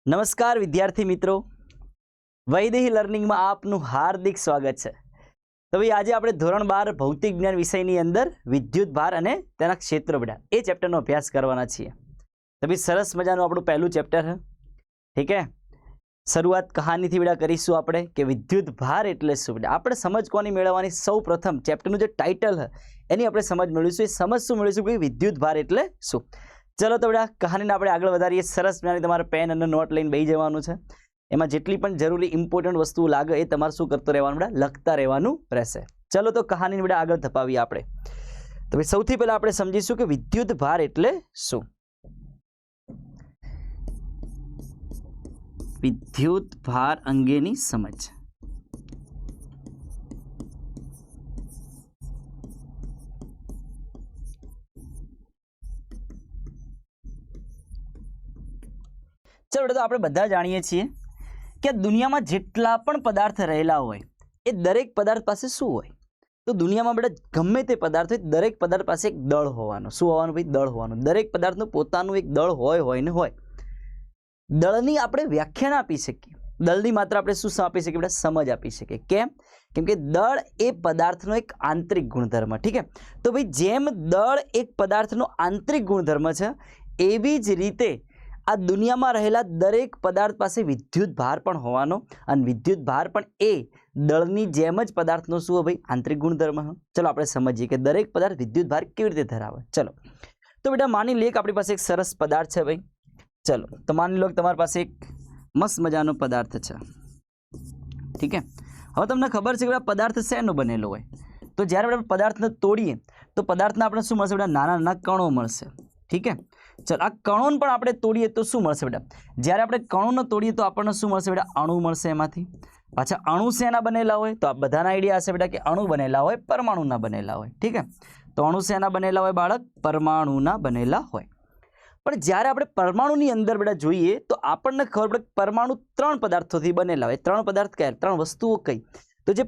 નમસ્કાર વિદ્યાર્થી મિત્રો, વૈદેહી લર્નિંગમાં આપનું હાર્દિક સ્વાગત છે। તો ભાઈ આજે આપણે ધોરણ 12 ભૌતિક જ્ઞાન વિષયની અંદર વિદ્યુત ભાર અને તેના ક્ષેત્રો બેટા એ ચેપ્ટરનો અભ્યાસ કરવાના છીએ। તો ભાઈ સરસ મજાનું આપણું પહેલું ચેપ્ટર છે, ઠીક है। શરૂઆત કહાનીથી બેટા કરીશું આપણે કે વિદ્યુત ભાર એટલે શું બેટા। આપણે સમજ કોની મેળવવાની, સૌ પ્રથમ ચેપ્ટરનું જે ટાઇટલ છે એની આપણે સમજ મેળવીશું। એ સમજ શું મેળવીશું કે વિદ્યુત ભાર એટલે શું। चलो तो बेटा कहानी ने આપણે આગળ વધારીએ। સરસ મજાની તમારે પેન અને નોટ લઈને બેસી જવાનું છે। એમાં જેટલી પણ જરૂરી ઇમ્પોર્ટન્ટ વસ્તુ લાગે એ તમારે શું કરતો રહેવાનું બેટા, લખતા રહેવાનું રહેશે। ચલો તો કહાનીને બેટા આગળ ધપાવીએ આપણે। તો ભાઈ સૌથી પહેલા આપણે સમજીશું કે વિદ્યુત ભાર એટલે શું। વિદ્યુત ભાર અંગેની સમજ। चलो बेटा तो આપણે બધા જાણીએ છીએ કે દુનિયામાં જેટલા પણ પદાર્થ રહેલા હોય એ દરેક પદાર્થ પાસે શું હોય, તો દુનિયામાં બેટા ગમે તે પદાર્થ હોય દરેક પદાર્થ પાસે એક દળ હોવાનું। શું હોવાનું ભાઈ? દળ હોવાનું। દરેક પદાર્થનું પોતાનું એક દળ હોય ને હોય। દળની આપણે વ્યાખ્યા ના આપી શકીએ, દળની માત્ર આપણે શું આપી શકીએ બેટા? સમજ આપી શકીએ। કેમ? કેમ કે દળ એ પદાર્થનો એક આંતરિક ગુણધર્મ, ઠીક है। તો ભાઈ જેમ દળ એક પદાર્થનો આંતરિક ગુણધર્મ છે એવી જ રીતે આ દુનિયામાં રહેલા દરેક પદાર્થ પાસે વિદ્યુત ભાર પણ હોવાનો અને વિદ્યુત ભાર પણ એ દળની જેમ જ પદાર્થનો શું હોય ભાઈ? આંતરિક ગુણધર્મ। ચલો આપણે સમજીએ કે દરેક પદાર્થ વિદ્યુત ભાર કેવી રીતે ધરાવે। ચલો તો બેટા માની લઈએ કે આપણી પાસે એક સરસ પદાર્થ છે ભાઈ। ચલો તો માની લો કે તમારી પાસે એક મસ્ત મજાનો પદાર્થ છે, ઠીક है। હવે તમને ખબર છે કે પદાર્થ શેનો બનેલો હોય, તો જ્યારે આપણે પદાર્થને તોડીએ તો પદાર્થના આપણે શું મળશે બેટા? નાના નાના કણો મળશે, ઠીક है। चलो आ कणों पण आपणे तोड़ीए तो शुं मळशे बेटा? ज्यारे आपणे कणों तोड़ीए तो आपणे शुं मळशे बेटा? अणु मळशे। एमांथी पाछा अणु शेना बनेला होय? तो आ बधाना आइडिया हशे बेटा के अणु बनेला होय परमाणुना बनेला होय, ठीक है। तो अणु शेना बनेला होय बाळक? परमाणुना बनेला होय। पण ज्यारे आपणे परमाणुनी अंदर बेटा जोईए तो आपणने खबर पड़े परमाणु 3 पदार्थोथी बनेला होय। 3 पदार्थ कया? 3 वस्तुओ कई? तो जे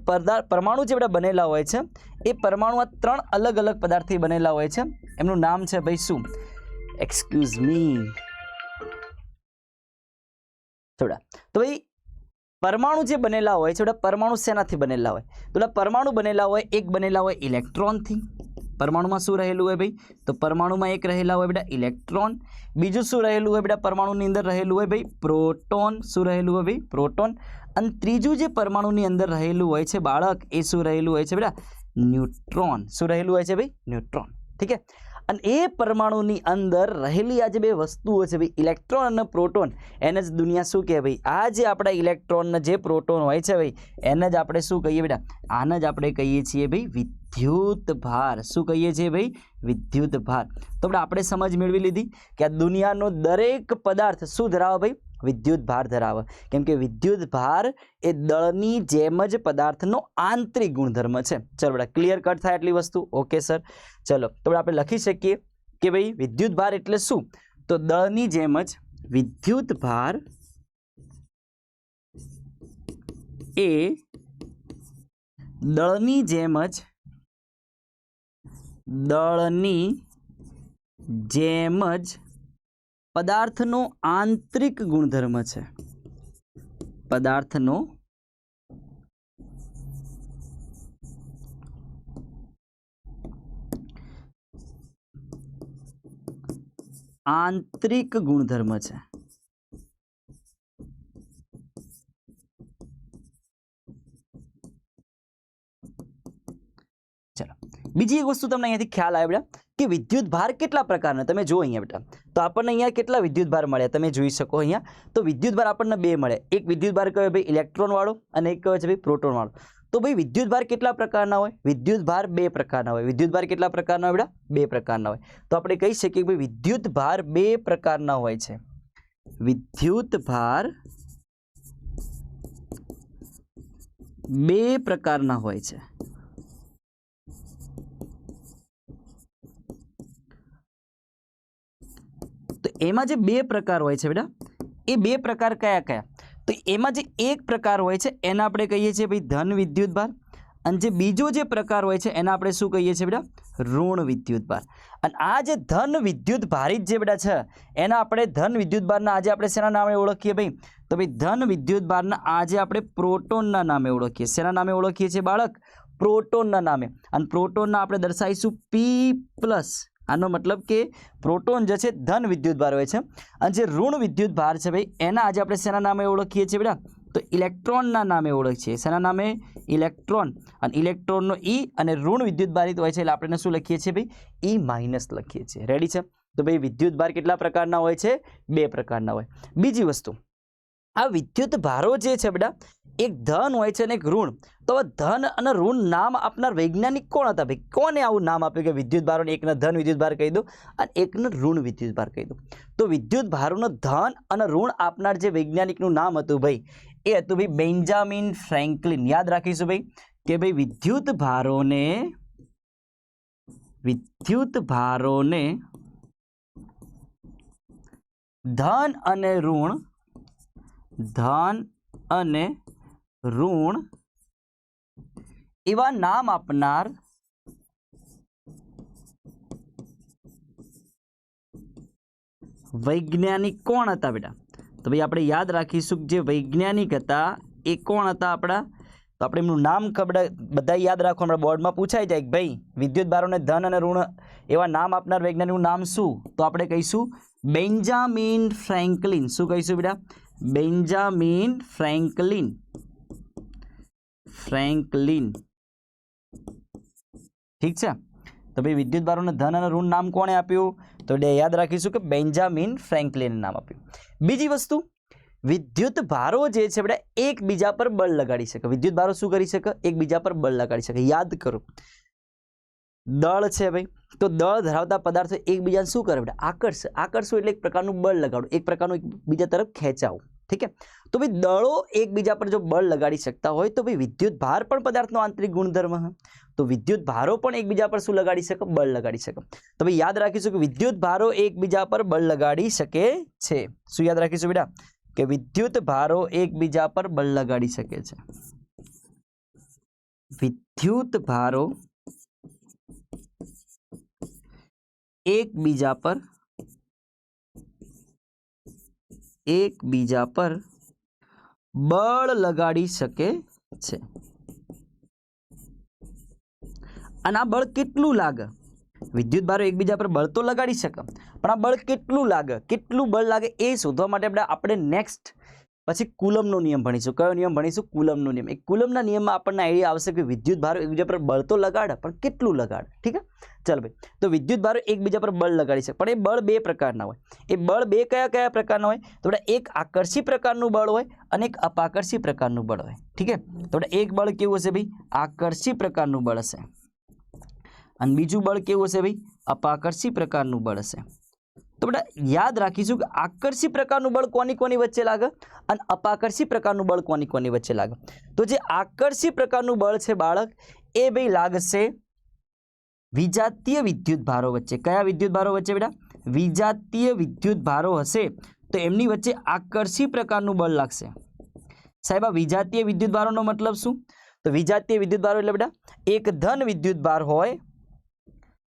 परमाणु जे बेटा बनेला होय छे ए परमाणु आ 3 अलग अलग पदार्थथी बनेला होय छे। एमनुं नाम छे भाई शुं? एक्सक्यूज मी थोड़ा। तो भाई परमाणु जे बनेला होय छे बेटा, परमाणु शेनाथी बनेला होय? तो परमाणु बनेला होय, एक बनेला होय इलेक्ट्रॉन थी। परमाणु में शुं रहेलुं होय भाई? तो परमाणु में एक रहेला होय बेटा इलेक्ट्रॉन। बीजું शुं रहेलुं होय बेटा? परमाणुनी अंदर रहेलुं होय भाई प्रोटॉन। शुं रहेलुं होय भाई? प्रोटॉन। अने त्रीजुं जे परमाणुनी अंदर रहेलुं होय छे बाळक ए शुं रहेलुं होय छे बेटा? न्यूट्रॉन। शुं रहेलुं होय छे भाई? न्यूट्रॉन, ठीक है। અને એ પરમાણુની અંદર રહેલી આ જે બે વસ્તુઓ છે ભાઈ ઇલેક્ટ્રોન અને પ્રોટોન, એને જ દુનિયા શું કહે ભાઈ? આ જે આપણા ઇલેક્ટ્રોન ને જે પ્રોટોન હોય છે ભાઈ એને જ આપણે શું કહીએ બેટા? આને જ આપણે કહીએ છીએ ભાઈ વિદ્યુત ભાર। શું કહીએ છીએ ભાઈ? વિદ્યુત ભાર। તો આપણે સમજ મેળવી લીધી કે આ દુનિયાનો દરેક પદાર્થ શું ધરાવે ભાઈ? विद्युत भार धरावे। केम के विद्युत भार ए दळनी जेम ज पदार्थनो आंतरिक गुणधर्म छे। चलो बेटा क्लियर कट थाय आटली वस्तु? Okay sir. चलो तो आपणे लखी शकीए के भाई विद्युत भार एटले शुं? तो दळनी जेम ज विद्युत भार ए दळनी जेम ज पदार्थनो आंतरिक गुणधर्म है। पदार्थनो आंतरिक गुणधर्म है। चलो बीजी एक वस्तु तमने अहींयाथी ख्याल आवे बेटा कि विद्युत भार केटला प्रकारना तमे जो अहींया बेटा। तो आपने अहींया केटला विद्युत भार मळ्या तमे जोई शको। अहींया तो विद्युत भार आपने बे मळे। एक विद्युत भार कयो भाई? इलेक्ट्रॉन वाळो अने एक कयो छे भाई? प्रोटॉन वाळो। तो भाई विद्युत भार केटला प्रकारना होय? विद्युत भार बे प्रकारना होय। विद्युत भार केटला प्रकारना होय बेटा? बे प्रकारना होय। तो आपणे कही शकीए कि भाई विद्युत भार बे प्रकारना होय छे। विद्युत भार बे प्रकारना होय छे। तो एमां जे बे प्रकार होय छे बेटा ए बे प्रकार कया कया? तो एमां जे एक प्रकार होय छे एने आपणे कहीए छीए भाई धन विद्युत भार અને જે બીજો જે પ્રકાર હોય છે એને આપણે શું કહીએ છીએ બેટા ઋણ વિદ્યુતભાર અને આ જે ધન વિદ્યુત ભારિત જે બેટા છે એના આપણે ધન વિદ્યુતભારના આજે આપણે શેના નામે ઓળખીએ ભાઈ તો ભાઈ ધન વિદ્યુતભારના આજે આપણે પ્રોટોનના નામે ઓળખીએ શેના નામે ઓળખીએ છીએ બાળક પ્રોટોનના નામે અને પ્રોટોનના આપણે દર્શાવીશું P+ આનો મતલબ કે પ્રોટોન જે છે ધન વિદ્યુતભાર હોય છે અને જે ઋણ વિદ્યુતભાર છે ભાઈ એના આજે આપણે શેના નામે ઓળખીએ છીએ બેટા તો ઇલેક્ટ્રોનના નામે ઓળખીએ શેના નામે ઇલેક્ટ્રોન અને ઇલેક્ટ્રોનનો E અને ઋણ વિદ્યુતભારિત હોય છે એટલે આપણે શું લખીએ છીએ ભાઈ E- લખીએ છીએ રેડી છે તો ભાઈ વિદ્યુતભાર કેટલા પ્રકારના હોય છે 2 પ્રકારના હોય બીજી વસ્તુ આ વિદ્યુતભારો જે છે બેટા એક ધન હોય છે અને એક ઋણ તો ધન અને ઋણ નામ આપનાર વૈજ્ઞાનિક કોણ હતા ભાઈ કોને આવું નામ આપ્યું કે વિદ્યુતભારોને એકને ધન વિદ્યુતભાર કહી દો અને એકને ઋણ વિદ્યુતભાર કહી દો તો વિદ્યુતભારોનો ધન અને ઋણ આપનાર જે વૈજ્ઞાનિકનું નામ હતું ભાઈ એ હતું ભાઈ બેન્જામિન ફ્રેન્કલિન યાદ રાખીશું ભાઈ કે ભાઈ વિદ્યુતભારોને ધન અને ઋણ એવા નામ આપનાર વૈજ્ઞાનિક કોણ હતા બેટા તો ભાઈ આપણે યાદ રાખીશું જે વૈજ્ઞાનિક હતા એ કોણ હતા આપણા તો આપણે એમનું નામ ખબર બધા યાદ રાખો હમણાં બોર્ડમાં પૂછાઈ જાય કે ભાઈ વિદ્યુતભારોને ધન અને ઋણ એવા નામ આપનાર વૈજ્ઞાનિકનું નામ શું તો આપણે કહીશું બેન્જામિન ફ્રેન્કલિન શું કહીશું બેટા બેન્જામિન ફ્રેન્કલિન ઠીક છે તો ભાઈ વિદ્યુતભારોને ધન અને ઋણ નામ કોણે આપ્યું તો યાદ રાખીશું કે બેન્જામિન ફ્રેન્કલિન નામ આપ્યું બીજી વસ્તુ વિદ્યુતભારો જે છે બેટા એકબીજા પર બળ લગાડી શકે વિદ્યુતભારો શું કરી શકે એકબીજા પર બળ લગાડી શકે યાદ કરો દળ છે ભાઈ તો દળ ધરાવતા પદાર્થો એકબીજાને શું કરે બેટા આકર્ષવું એટલે એક પ્રકારનું બળ લગાડવું એક પ્રકારનું બીજા તરફ ખેંચાવું ઠીક છે તો ભાઈ દળો એકબીજા પર જો બળ લગાડી શકતા હોય તો ભાઈ વિદ્યુતભાર પણ પદાર્થનો આંતરિક ગુણધર્મ તો વિદ્યુતભારો પણ એકબીજા પર શું લગાડી શકે બળ લગાડી શકે તો ભાઈ યાદ રાખીશું કે વિદ્યુતભારો એકબીજા પર બળ લગાડી શકે છે શું યાદ રાખીશું બેટા કે વિદ્યુતભારો એકબીજા પર બળ લગાડી શકે છે વિદ્યુતભારો એકબીજા પર બળ લગાડી શકે છે અને આ બળ કેટલું લાગે વિદ્યુતભારો એકબીજા પર બળ તો લગાડી શકે પણ આ બળ કેટલું બળ લાગે એ શોધવા માટે આપણે નેક્સ્ટ પછી કુલમનો નિયમ ભણીશું કયો નિયમ ભણીશું કુલમનો નિયમ એ કુલમના નિયમમાં આપણને આઈડિયા આવશે કે વિદ્યુતભારો એકબીજા પર બળ તો લગાડે પણ કેટલું લગાડે ઠીક છે ચાલ ભાઈ તો વિદ્યુતભારો એકબીજા પર બળ લગાડી શકે પણ એ બળ 2 પ્રકારના હોય એ બળ 2 કયા પ્રકારના હોય તો એક આકર્ષી પ્રકારનું બળ હોય અને એક અપાકર્ષી પ્રકારનું બળ હોય ઠીક છે તો એક બળ કેવું હશે ભાઈ આકર્ષી પ્રકારનું બળ હશે અને બીજું બળ કેવું હશે ભાઈ અપાકર્ષી પ્રકારનું બળ હશે તો બેટા યાદ રાખીશું કે આકર્ષી પ્રકારનું બળ કોની વચ્ચે લાગે અને અપાકર્ષી પ્રકારનું બળ કોની વચ્ચે લાગે તો જે આકર્ષી પ્રકારનું બળ છે બાળક એ ભાઈ લાગશે વિજાતીય વિદ્યુતભારો વચ્ચે કયા વિદ્યુતભારો વચ્ચે બેટા વિજાતીય વિદ્યુતભારો હશે તો એમની વચ્ચે આકર્ષી પ્રકારનું બળ લાગશે સાહેબ આ વિજાતીય વિદ્યુતભારોનો મતલબ શું તો વિજાતીય વિદ્યુતભારો એટલે બેટા એક ધન વિદ્યુતભાર હોય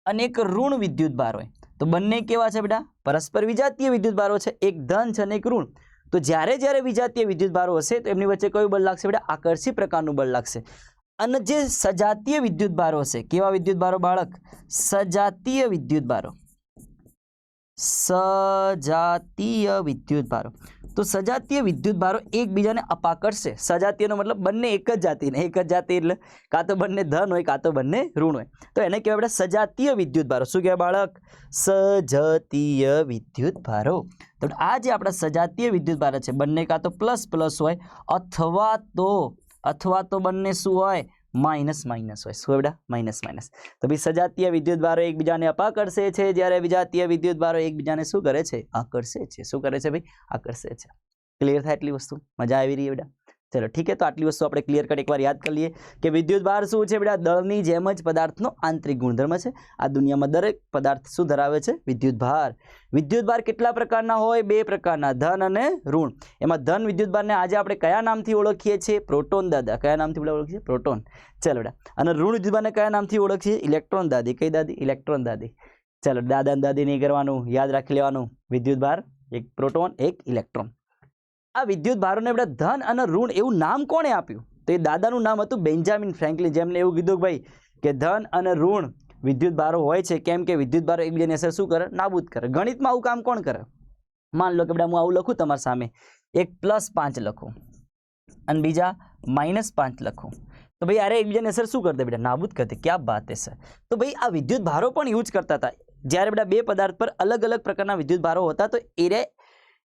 અને એક ઋણ વિદ્યુતભાર હોય તો બંને કેવા છે બેટા પરસ્પર વિજાતીય વિદ્યુતભારો છે એક ધન છે અને એક ઋણ તો જ્યારે વિજાતીય વિદ્યુતભારો હશે તો એમની વચ્ચે કયું બળ લાગશે બેટા આકર્ષી પ્રકારનું બળ લાગશે અને જે સજાતીય વિદ્યુતભારો હશે કેવા વિદ્યુતભારો બાળક સજાતીય વિદ્યુતભારો તો સજાતીય વિદ્યુતભારો એકબીજાને અપાકર્ષે સજાતીયનો મતલબ બંને એક જ જાતિ એટલે કાં તો બંને ધન હોય કાં તો બંને ઋણ હોય તો એને કહેવાય બેટા સજાતીય વિદ્યુતભારો શું કહેવાય બાળક સજાતીય વિદ્યુતભારો તો આ જે આપણા સજાતીય વિદ્યુતભારો છે બંને કાં તો પ્લસ હોય અથવા તો બંને શું હોય માઇનસ હોય શું બેટા માઇનસ તો ભાઈ સજાતીય વિદ્યુતભારો એકબીજાને અપાકર્ષે છે જ્યારે વિજાતીય વિદ્યુતભારો એકબીજાને શું કરે છે આકર્ષે છે શું કરે છે ભાઈ આકર્ષે છે ક્લિયર થાય એટલી વસ્તુ મજા આવી રહી બેટા ચલો ઠીક है, તો આટલી વસ્તુ આપણે ક્લિયર કટ એકવાર યાદ કરી લઈએ કે વિદ્યુત ભાર શું છે બેટા, દળની જેમ જ પદાર્થનો આંતરિક ગુણધર્મ છે. આ દુનિયામાં દરેક પદાર્થ શું ધરાવે છે, વિદ્યુત ભાર. વિદ્યુત ભાર કેટલા પ્રકારના હોય, બે પ્રકારના, ધન અને ઋણ. એમાં ધન વિદ્યુત ભારને આજે આપણે કયા નામથી ઓળખીએ છીએ, પ્રોટોન દાદા. કયા નામથી ઓળખીએ, પ્રોટોન. ચલો બેટા. અને ઋણ વિદ્યુત ભારને કયા નામથી ઓળખીએ, ઇલેક્ટ્રોન દાદી. કઈ દાદી, ઇલેક્ટ્રોન દાદી. ચલો દાદા અને દાદી નહીં કરવાનું, યાદ રાખી લેવાનું. વિદ્યુત ભાર એક પ્રોટોન એક ઇલેક્ટ્રોન. આ વિદ્યુત ભારોને બેટા ધન અને ઋણ એવું નામ કોણે આપ્યું, તો એ દાદાનું નામ હતું બેન્જામિન ફ્રેન્કલિન. જેમને એવું કીધું કે ભાઈ કે ધન અને ઋણ વિદ્યુત ભારો હોય છે, કેમ કે વિદ્યુત ભારો એકબીજાની અસર શું કરે, નાબૂદ કરે. ગણિતમાં આવું કામ કોણ કરે, માન લો કે બેટા હું આવું લખું તમારી સામે, એક +5 લખું અને બીજા -5 લખું, તો ભાઈ અરે એકબીજાની અસર શું કરते બેટા, નાબૂદ કરते. ક્યાં બાત है સર. તો ભાઈ આ વિદ્યુત ભારો પણ યુઝ કરતા હતા. જ્યારે બેટા બે પદાર્થ પર અલગ અલગ પ્રકારના વિદ્યુત ભારો હતા તો એ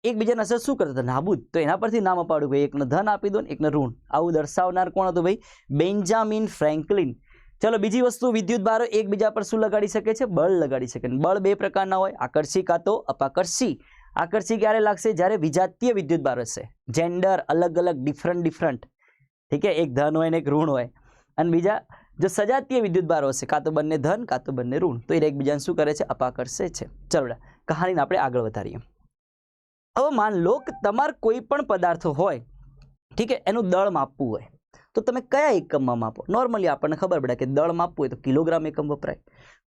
એકબીજાને અસર શું કરતા હતા, નાબૂદ. તો એના પરથી નામ અપાડ્યું ભાઈ, એકને ધન આપી દો ને એકને ઋણ. આવું દર્શાવનાર કોણ હતું ભાઈ, બેન્જામિન ફ્રેન્કલિન. ચલો બીજી વસ્તુ, વિદ્યુત ભારો એકબીજા પર શું લગાડી શકે છે, બળ લગાડી શકે. બળ બે પ્રકારના હોય, આકર્ષી કાં તો અપાકર્ષી. આકર્ષી ક્યારે લાગશે, જ્યારે વિજાતીય વિદ્યુત ભાર હશે, જેન્ડર અલગ અલગ ડિફરન્ટ. ઠીક છે, એક ધન હોય ને એક ઋણ હોય. અને બીજા જો સજાતીય વિદ્યુત ભારો હશે, કાં તો બંને ધન કાં તો બંને ઋણ, તો એ એકબીજાને શું કરે છે, અપાકર્ષે છે. ચલો કહાનીને આપણે આગળ વધારીએ. હવે માન લો કે તમારે કોઈ પણ પદાર્થ હોય, ઠીક છે, એનું દળ માપવું હોય તો તમે કયા એકમમાં માપો. નોર્મલી આપણને ખબર પડે કે દળ માપવું હોય તો કિલોગ્રામ એકમ વપરાય.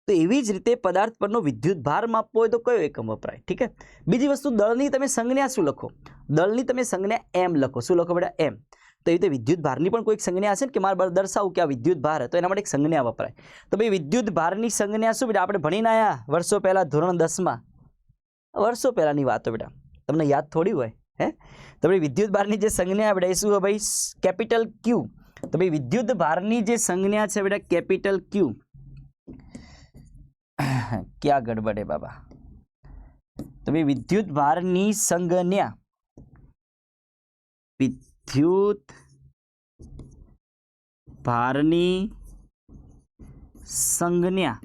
તો એવી જ રીતે પદાર્થ પરનો વિદ્યુત ભાર માપવો હોય તો કયો એકમ વપરાય. ઠીક છે. બીજી વસ્તુ, દળની તમે સંજ્ઞા શું લખો, દળની તમે સંજ્ઞા એમ લખો. શું લખો બેટા, એમ. તો એ રીતે વિદ્યુત ભારની પણ કોઈક સંજ્ઞા હશે ને, કે મારે દર્શાવું કે આ વિદ્યુત ભાર, તો એના માટે એક સંજ્ઞા વપરાય. તો ભાઈ વિદ્યુત ભારની સંજ્ઞા શું બેટા, આપણે ભણીને આવ્યા વર્ષો પહેલા ધોરણ 10માં, વર્ષો પહેલાની વાતો બેટા, તમને યાદ થોડી હોય હે. તો ભાઈ વિદ્યુત ભારની જે સંજ્ઞા બેટા એ શું હોય ભાઈ, કેપિટલ ક્યુ. તો ભાઈ વિદ્યુત ભારની જે સંજ્ઞા છે બેટા કેપિટલ ક્યુ. ક્યાં ગડબડ હે બાબા. તો ભાઈ વિદ્યુત ભારની સંજ્ઞા, વિદ્યુત ભારની સંજ્ઞા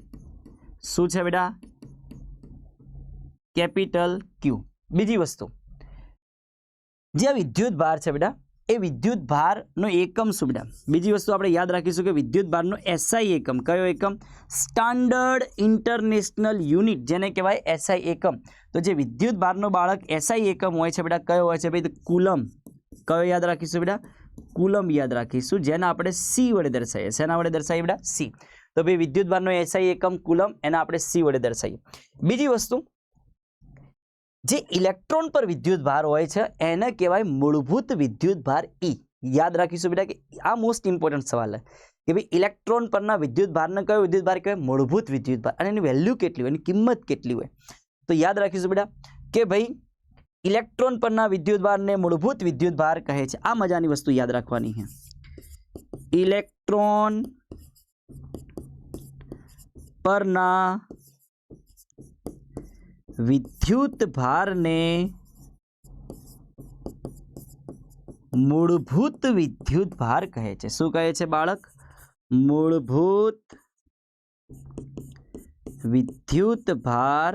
શું છે બેટા, કેપિટલ ક્યુ. બીજી વસ્તુ, જે વિદ્યુત ભાર છે બેટા એ વિદ્યુત ભારનો એકમ શું બેટા, બીજી વસ્તુ આપણે યાદ રાખીશું કે વિદ્યુત ભારનો એસઆઈ એકમ કયો એકમ, સ્ટાન્ડર્ડ ઇન્ટરનેશનલ યુનિટ, જેને કહેવાય એસઆઈ એકમ. તો જે વિદ્યુત ભારનો બાળક એસઆઈ એકમ હોય છે બેટા કયો હોય છે ભાઈ, કુલમ. કયો યાદ રાખીશું બેટા, કુલમ યાદ રાખીશું, જેને આપણે સી વડે દર્શાવીએ. શેના વડે દર્શાવીએ બેટા, સી. તો ભાઈ વિદ્યુત ભારનો એસઆઈ એકમ કુલમ, એના આપણે સી વડે દર્શાવીએ. બીજી વસ્તુ, જે ઇલેક્ટ્રોન પર વિદ્યુત ભાર હોય છે એને કહેવાય મૂળભૂત વિદ્યુત ભાર ઈ. યાદ રાખીશું બેટા કે આ મોસ્ટ ઇમ્પોર્ટન્ટ સવાલ છે કે ભાઈ ઇલેક્ટ્રોન પરના વિદ્યુત ભારને કયો વિદ્યુત ભાર કહેવાય, મૂળભૂત વિદ્યુત ભાર. અને એની વેલ્યુ કેટલી હોય, એની કિંમત કેટલી હોય, તો યાદ રાખીશું બેટા કે ભાઈ ઇલેક્ટ્રોન પરના વિદ્યુત ભારને મૂળભૂત વિદ્યુત ભાર કહે છે. આ મજાની વસ્તુ યાદ રાખવાની છે. ઇલેક્ટ્રોન પરના વિદ્યુત ભારને મૂળભૂત વિદ્યુત ભાર કહે છે. શું કહે છે બાળક, મૂળભૂત વિદ્યુત ભાર.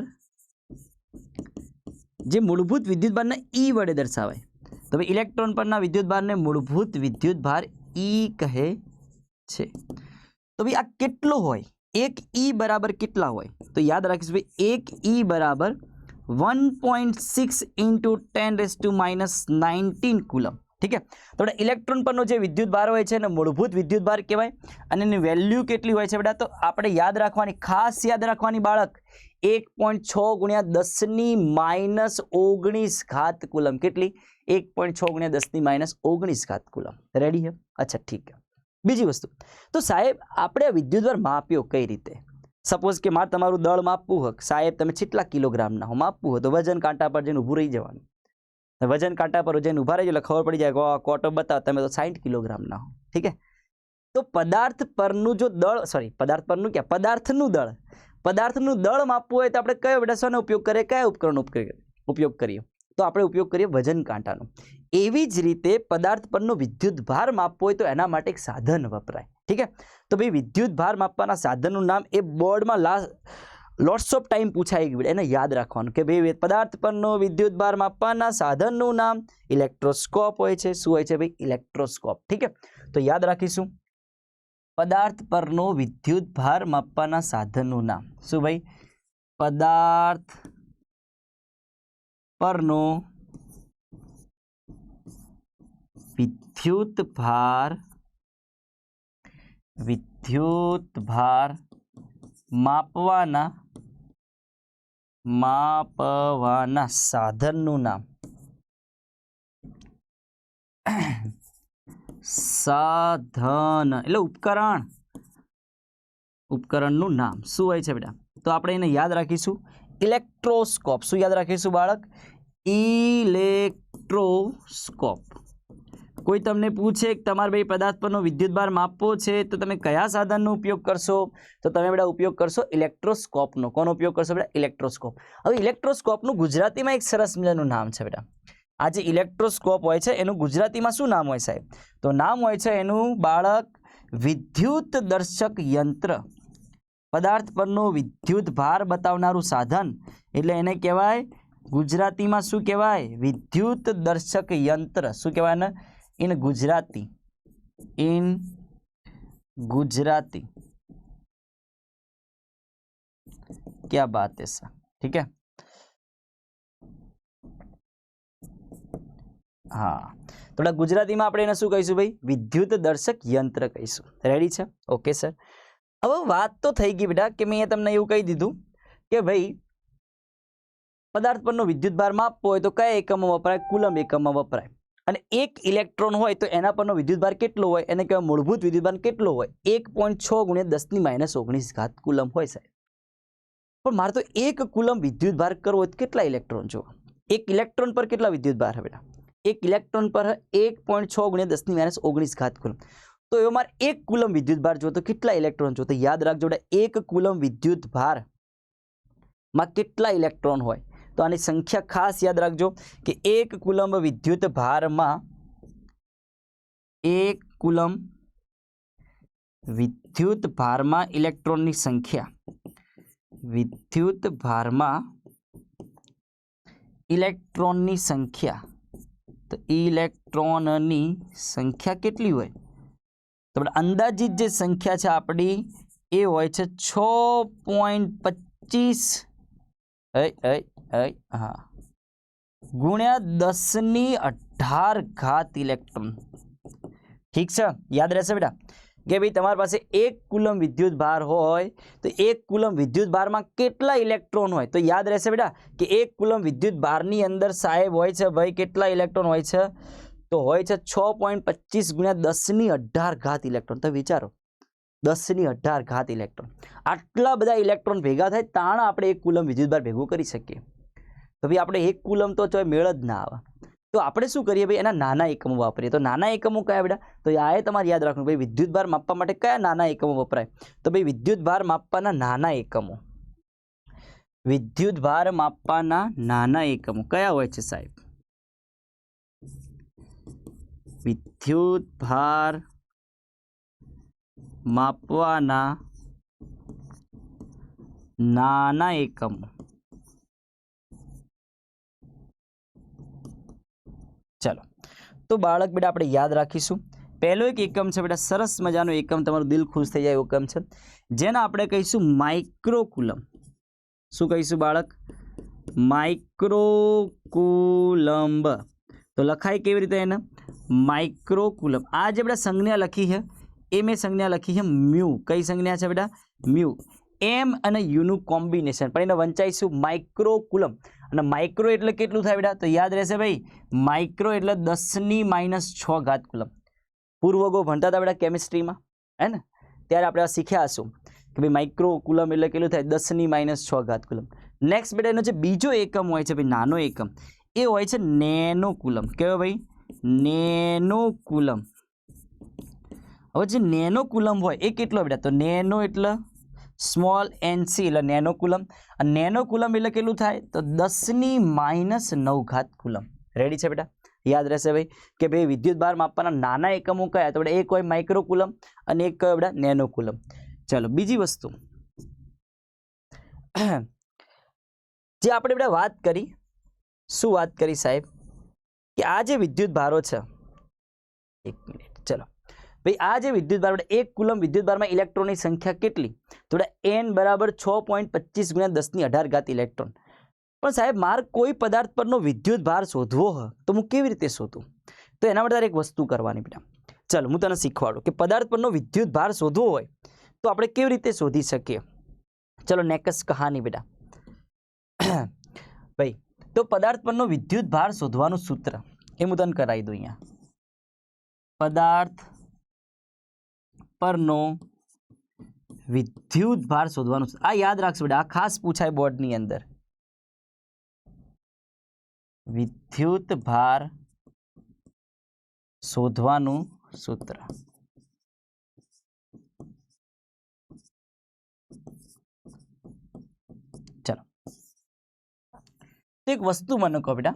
જે મૂળભૂત વિદ્યુત ભારને ઈ વડે દર્શાવાય. તો ભાઈ ઇલેક્ટ્રોન પરના વિદ્યુત ભારને મૂળભૂત વિદ્યુત ભાર ઈ કહે છે. તો ભાઈ આ કેટલો હોય, એક ઈ બરાબર કેટલા હોય, તો યાદ રાખીશું ભાઈ એક ઈ બરાબર 1.6 × 10⁻⁹ કુલમ. ઠીક છે. તો બેટા ઇલેક્ટ્રોન પરનો જે વિદ્યુત ભાર હોય છે એને મૂળભૂત વિદ્યુત ભાર કહેવાય. અને એની વેલ્યુ કેટલી હોય છે બેટા, તો આપણે યાદ રાખવાની, ખાસ યાદ રાખવાની બાળક, 1.6 × 10⁻⁹ કુલમ. કેટલી, 1.6 × 10⁻⁹ કુલમ. રેડી છે? અચ્છા ઠીક છે. બીજી વસ્તુ, તો સાહેબ આપણે વિદ્યુત ભાર માપ્યો કઈ રીતે. સપોઝ કે મારે તમારું દળ માપવું હોય, સાહેબ તમે કેટલા કિલોગ્રામના હો માપવું હોય તો વજન કાંટા પર જઈને ઊભું રહી જવાનું. વજન કાંટા પર જઈને ઊભા રહેજો એટલે ખબર પડી જાય, કોટો બતાવો તમે તો 60 કિલોગ્રામના હો. ઠીક છે. તો પદાર્થ પરનું જો દળ, સોરી પદાર્થ પરનું ક્યાં, પદાર્થનું દળ માપવું હોય તો આપણે કયો બેટા શાનો ઉપયોગ કરીએ, કયા ઉપકરણનો ઉપયોગ કરીએ, તો આપણે ઉપયોગ કરીએ વજન કાંટાનો. એવી જ રીતે પદાર્થ પરનો વિદ્યુત ભાર માપવો હોય તો એના માટે એક સાધન વપરાય. ઠીક છે. તો ભાઈ વિદ્યુત ભાર માપવાના સાધનનું નામ એ બોર્ડમાં લોટ્સ ઓફ ટાઈમ પૂછાઈ ગયું, એને યાદ રાખવાનું કે ભાઈ પદાર્થ પરનો વિદ્યુત ભાર માપવાના સાધનનું નામ ઇલેક્ટ્રોસ્કોપ હોય છે. શું હોય છે ભાઈ? ઇલેક્ટ્રોસ્કોપ. ઠીક છે, તો યાદ રાખીશું પદાર્થ પરનો વિદ્યુત ભાર માપવાના સાધનનું નામ. શું ભાઈ? પદાર્થ પરનો વિદ્યુત ભાર માપવાના સાધનનું નામ. સાધન એટલે ઉપકરણનું નામ શું હોય છે બેટા? તો આપણે એને યાદ રાખીશું ઇલેક્ટ્રોસ્કોપ. શું યાદ રાખીશું બાળક? ઇલેક્ટ્રોસ્કોપ. કોઈ તમને પૂછે કે તમારે ભાઈ પદાર્થ પરનો વિદ્યુત ભાર માપવો છે તો તમે કયા સાધનનો ઉપયોગ કરશો? તો તમે બેટા ઉપયોગ કરશો ઇલેક્ટ્રોસ્કોપનો. કોનો ઉપયોગ કરશો બેટા? ઇલેક્ટ્રોસ્કોપ. હવે ઇલેક્ટ્રોસ્કોપનું ગુજરાતીમાં એક સરસ મજાનું નામ છે બેટા. આ જે ઇલેક્ટ્રોસ્કોપ હોય છે એનું ગુજરાતીમાં શું નામ હોય સાહેબ? તો નામ હોય છે એનું બાળક વિદ્યુત દર્શક યંત્ર. પદાર્થ પરનો વિદ્યુત ભાર બતાવનારું સાધન એટલે એને કહેવાય ગુજરાતીમાં શું કહેવાય? વિદ્યુત દર્શક યંત્ર. શું કહેવાય ને ઇન ગુજરાતી? क्या बात है सर. ठीक है, हाँ, થોડા ગુજરાતીમાં આપણે એને શું કહીશું ભાઈ? વિદ્યુત દર્શક યંત્ર કહીશું. રેડી છે? Okay sir. હવે વાત તો થઈ ગઈ બેટા કે મેં તમને એવું કહી દીધું કે ભાઈ પદાર્થ પરનો વિદ્યુત ભાર માપવો હોય તો કયા એકમમાં વપરાય? કુલમ એકમમાં વપરાય. અને એક ઇલેક્ટ્રોન હોય તો એના પરનો વિદ્યુત ભાર કેટલો હોય? એને કહેવાય મૂળભૂત વિદ્યુત ભાર કેટલો હોય? 1.6 × 10⁻19 કુલમ હોય સાહેબ. પણ મારે તો એક કુલમ વિદ્યુત ભાર કરવો હોય તો કેટલા ઇલેક્ટ્રોન જોવા? એક ઇલેક્ટ્રોન પર કેટલા વિદ્યુત ભાર છે બેટા? એક ઇલેક્ટ્રોન પર 1.6 × 10⁻19 કુલમ. તો એવો મારે એક કુલમ વિદ્યુત ભાર જો તો કેટલા ઇલેક્ટ્રોન જો? તો યાદ રાખજો એક કુલમ વિદ્યુત ભાર માં કેટલા ઇલેક્ટ્રોન હોય? તો આની સંખ્યા ખાસ યાદ રાખજો કે એક કુલમ વિદ્યુત ભારમાં ઇલેક્ટ્રોનની સંખ્યા તો ઇલેક્ટ્રોનની સંખ્યા કેટલી હોય? તો અંદાજિત જે સંખ્યા છે આપણી એ હોય છે 6.25 ગુણ્યા 10⁸ ઇલેક્ટ્રોન. ઠીક છે, યાદ રહેશે બેટા કે ભાઈ તમારી પાસે એક કુલમ વિદ્યુત ભાર હોય તો એક કુલમ વિદ્યુત ભારમાં કેટલા ઇલેક્ટ્રોન હોય? તો યાદ રહેશે બેટા કે એક કુલમ વિદ્યુત ભારની અંદર સાહેબ હોય છે ભાઈ કેટલા ઇલેક્ટ્રોન હોય છે? તો હોય છે 6.25 ગુણ્યા 10⁸ ઇલેક્ટ્રોન. તો વિચારો 10⁸ ઇલેક્ટ્રોન. આટલા બધા ઇલેક્ટ્રોન ભેગા થાય તાણ આપણે એક કુલમ વિદ્યુત ભાર ભેગું કરી શકીએ. તો ભાઈ આપણે એક કુલમ તો મેળ જ ના આવે. તો આપણે શું કરીએ ભાઈ? એના નાના એકમો વાપરીએ. તો નાના એકમો કયા બેટા? તો આ તમારે યાદ રાખવું ભાઈ વિદ્યુત ભાર માપવા માટે કયા નાના એકમો વપરાય? તો ભાઈ વિદ્યુત ભાર માપવાના નાના એકમો. વિદ્યુત ભાર માપવાના નાના એકમો કયા હોય છે સાહેબ? વિદ્યુત ભાર માપવાના નાના એકમો. ચલો તો બાળક બેટા આપણે યાદ રાખીશું. પહેલો એક એકમ છે બેટા સરસ મજાનો એકમ, તમારું દિલ ખુશ થઈ જાય એવો એકમ છે જેને આપણે કહીશું માઇક્રોકુલમ. શું કહીશું બાળક? માઇક્રોકુલમ્બ. તો લખાય કેવી રીતે એને? માઇક્રોકુલમ. આ જે બેટા સંજ્ઞા લખી છે એ મેં સંજ્ઞા લખી છે મ્યુ. કઈ સંજ્ઞા છે બેટા? મ્યુ. એમ અને યુનું કોમ્બિનેશન પણ એને વંચાઈશું માઇક્રોકુલમ. અને માઇક્રો એટલે કેટલું થાય બેટા? તો યાદ રહેશે ભાઈ માઇક્રો એટલે 10⁻6 કુલમ. પૂર્વગો ભણતા હતા બેટા કેમિસ્ટ્રીમાં, હે ને? ત્યારે આપણે આ શીખ્યા હશું કે ભાઈ માઇક્રો કુલમ એટલે કેટલું થાય? 10⁻6 કુલમ. નેક્સ્ટ બેટા એનો જે બીજો એકમ હોય છે ભાઈ નાનો એકમ એ હોય છે નેનો કુલમ. કેવો ભાઈ? Nano coulomb. હવે જે નેનો કુલમ હોય એ કેટલો બેટા? તો નેનો એટલે સ્મોલ NC એટલે નેનો કુલમ. અને નેનો કુલમ એટલે કેટલું થાય? તો 10⁻9 કુલમ. રેડી છે બેટા? યાદ રહેશે ભાઈ કે ભાઈ વિદ્યુત ભાર માપવાના નાના એકમો કયા? તો બેટા એક હોય માઇક્રો કુલમ અને એક કયો બેટા? Nano coulomb. ચલો બીજી વસ્તુ જે આપણે બધા વાત કરી, શું વાત કરી સાહેબ, કે આ જે વિદ્યુત ભારો છે, એક મિનિટ, ચલો ભાઈ, આ જે વિદ્યુત ભાર, 1 કુલમ વિદ્યુત ભારમાં ઇલેક્ટ્રોનની સંખ્યા કેટલી? તો n બરાબર 6.25 × 1018 ઇલેક્ટ્રોન. પણ સાહેબ મારે કોઈ પદાર્થ પરનો વિદ્યુત ભાર શોધવો હોય તો હું કેવી રીતે શોધું? તો એના માટે એક વસ્તુ કરવાની બેટા, ચાલો હું તને શીખવાડું કે પદાર્થ પરનો વિદ્યુત ભાર શોધવો હોય તો આપણે કેવી રીતે શોધી શકીએ. ચલો નેક્સ્ટ કહાની બેટા. ભાઈ તો પદાર્થ પરનો વિદ્યુત ભાર શોધવાનું સૂત્ર એ હું તને કરાવી દઉં. અહીંયા પદાર્થ પરનો વિદ્યુત ભાર શોધવાનું, આ યાદ રાખજો બેટા, આ ખાસ પૂછાય બોર્ડની અંદર. વિદ્યુત ભાર શોધવાનું સૂત્ર. ચલો તો એક વસ્તુ મને કહો બેટા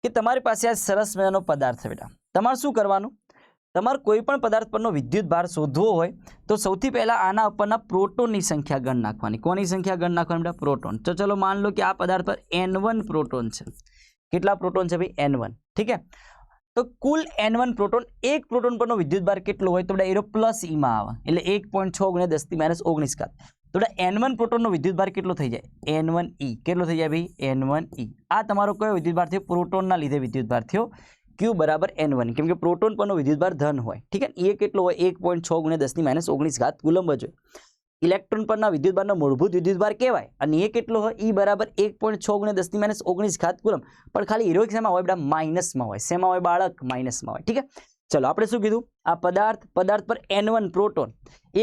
કે તમારી પાસે આ સરસ મજાનો પદાર્થ છે બેટા. તમારે શું કરવાનું? તમારે કોઈ પણ પદાર્થ પરનો વિદ્યુત ભાર શોધવો હોય તો સૌથી પહેલા આના ઉપરના પ્રોટોનની સંખ્યા ગણ નાખવાની. કોની સંખ્યા ગણ નાખવાની બેટા? પ્રોટોન. તો ચલો માન લો કે આ પદાર્થ પર n1 પ્રોટોન છે. કેટલા પ્રોટોન છે ભાઈ? n1. ઠીક છે. તો કુલ n1 પ્રોટોન, એક પ્રોટોન પરનો વિદ્યુત ભાર કેટલો હોય? તો બેટા એરો પ્લસ ઈમાં આવે એટલે 1.6 × 10⁻19 ઘાત. તો બેટા n1 પ્રોટોનનો વિદ્યુત ભાર કેટલો થઈ જાય? n1e. કેટલો થઈ જાય ભાઈ? n1e. આ તમારો કયો વિદ્યુત ભાર થયો? પ્રોટોનના લીધે વિદ્યુત ભાર થયો. Q બરાબર n1, કેમ કે પ્રોટોન પરનો વિદ્યુત ભાર ધન હોય. ઠીક છે. એ કેટલો હોય? 1.6 × 10⁻19 ઘાત કુલંબ જ હોય. ઇલેક્ટ્રોન પરના વિદ્યુત ભારનો મૂળભૂત વિદ્યુત ભાર કહેવાય અને એ કેટલો હોય? E બરાબર 1.6 × 10⁻19 ઘાત કુલંબ. પણ ખાલી હીરો શેમાં હોય બેટા? માઇનસમાં હોય. શેમાં હોય બાળક? માઇનસમાં હોય. ઠીક છે. ચલો આપણે શું કીધું? આ પદાર્થ પર n1 પ્રોટોન,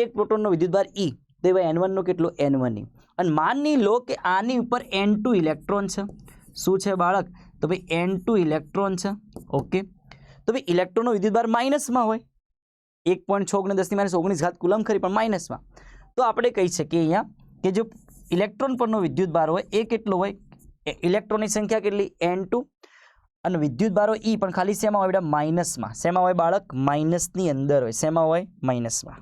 એક પ્રોટોનનો વિદ્યુત ભાર E, તો એ n1 નો કેટલો? n1e. અને માની લો કે આની ઉપર n2 ઇલેક્ટ્રોન છે. શું છે બાળક? તો ભાઈ n2 ઇલેક્ટ્રોન છે. ઓકે. તો ભાઈ ઇલેક્ટ્રોનનો વિદ્યુત ભાર માઇનસમાં હોય, 1.6 × 10⁻19 ઘાત કુલંબ ખરી, પણ માઇનસમાં. તો આપણે કહી શકીએ અહીંયા કે જો ઇલેક્ટ્રોન પરનો વિદ્યુત ભાર હોય એ કેટલો હોય? ઇલેક્ટ્રોનની સંખ્યા કેટલી? n2, અને વિદ્યુત ભાર હોય E, પણ ખાલી શેમાં હોય બેટા? માઇનસમાં. શેમાં હોય બાળક? માઇનસની અંદર હોય. શેમાં હોય? માઇનસમાં.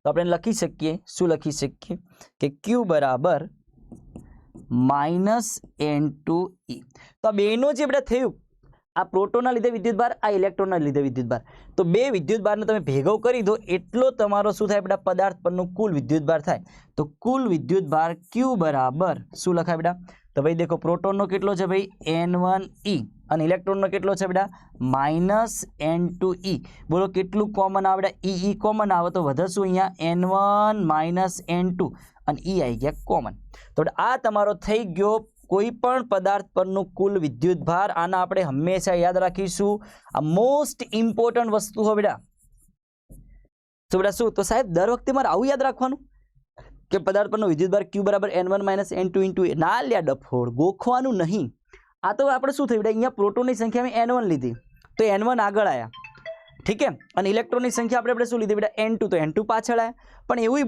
તો આપણે લખી શકીએ, શું લખી શકીએ કે Q બરાબર -n2e. તો આ બેનો જે બેટા થયું, આ પ્રોટોનના લીધે વિદ્યુત ભાર, આ ઇલેક્ટ્રોનના લીધે વિદ્યુત ભાર, તો બે વિદ્યુત ભારને તમે ભેગો કરી દો એટલો તમારો શું થાય બેટા? પદાર્થ પરનો કુલ વિદ્યુત ભાર થાય. તો કુલ વિદ્યુત ભાર Q બરાબર શું લખાય બેટા? તો ભાઈ દેખો, પ્રોટોનનો કેટલો છે ભાઈ? n1e, અને ઇલેક્ટ્રોનનો કેટલો છે બેટા? -n2e. બોલો કેટલું કોમન આવે બેટા? e કોમન આવે તો વધે શું અહીંયા? n1 - n2, અને e આવી ગયા કોમન. તો આ તમારો થઈ ગયો કોઈ પણ પદાર્થ પરનું કુલ વિદ્યુત ભાર. આના આપણે હંમેશા યાદ રાખીશું. આ મોસ્ટ ઇમ્પોર્ટન્ટ વસ્તુ હોય બેટા. તો બેટા શું? તો સાહેબ દર વખતે મારે આવું યાદ રાખવાનું કે પદાર્થ પરનો વિદ્યુત ભાર Q બરાબર n1 - n2 × ના લ્યા ડફોડ, ગોખવાનું નહીં. આ તો આપણે શું થયું બેટા? અહીંયા પ્રોટોનની સંખ્યા મેં n1 લીધી તો n1 આગળ આવ્યા. ઠીક છે. અને ઇલેક્ટ્રોનની સંખ્યા આપણે શું લીધી બેટા? n2, તો n2 પાછળ આવ્યા. પણ એવું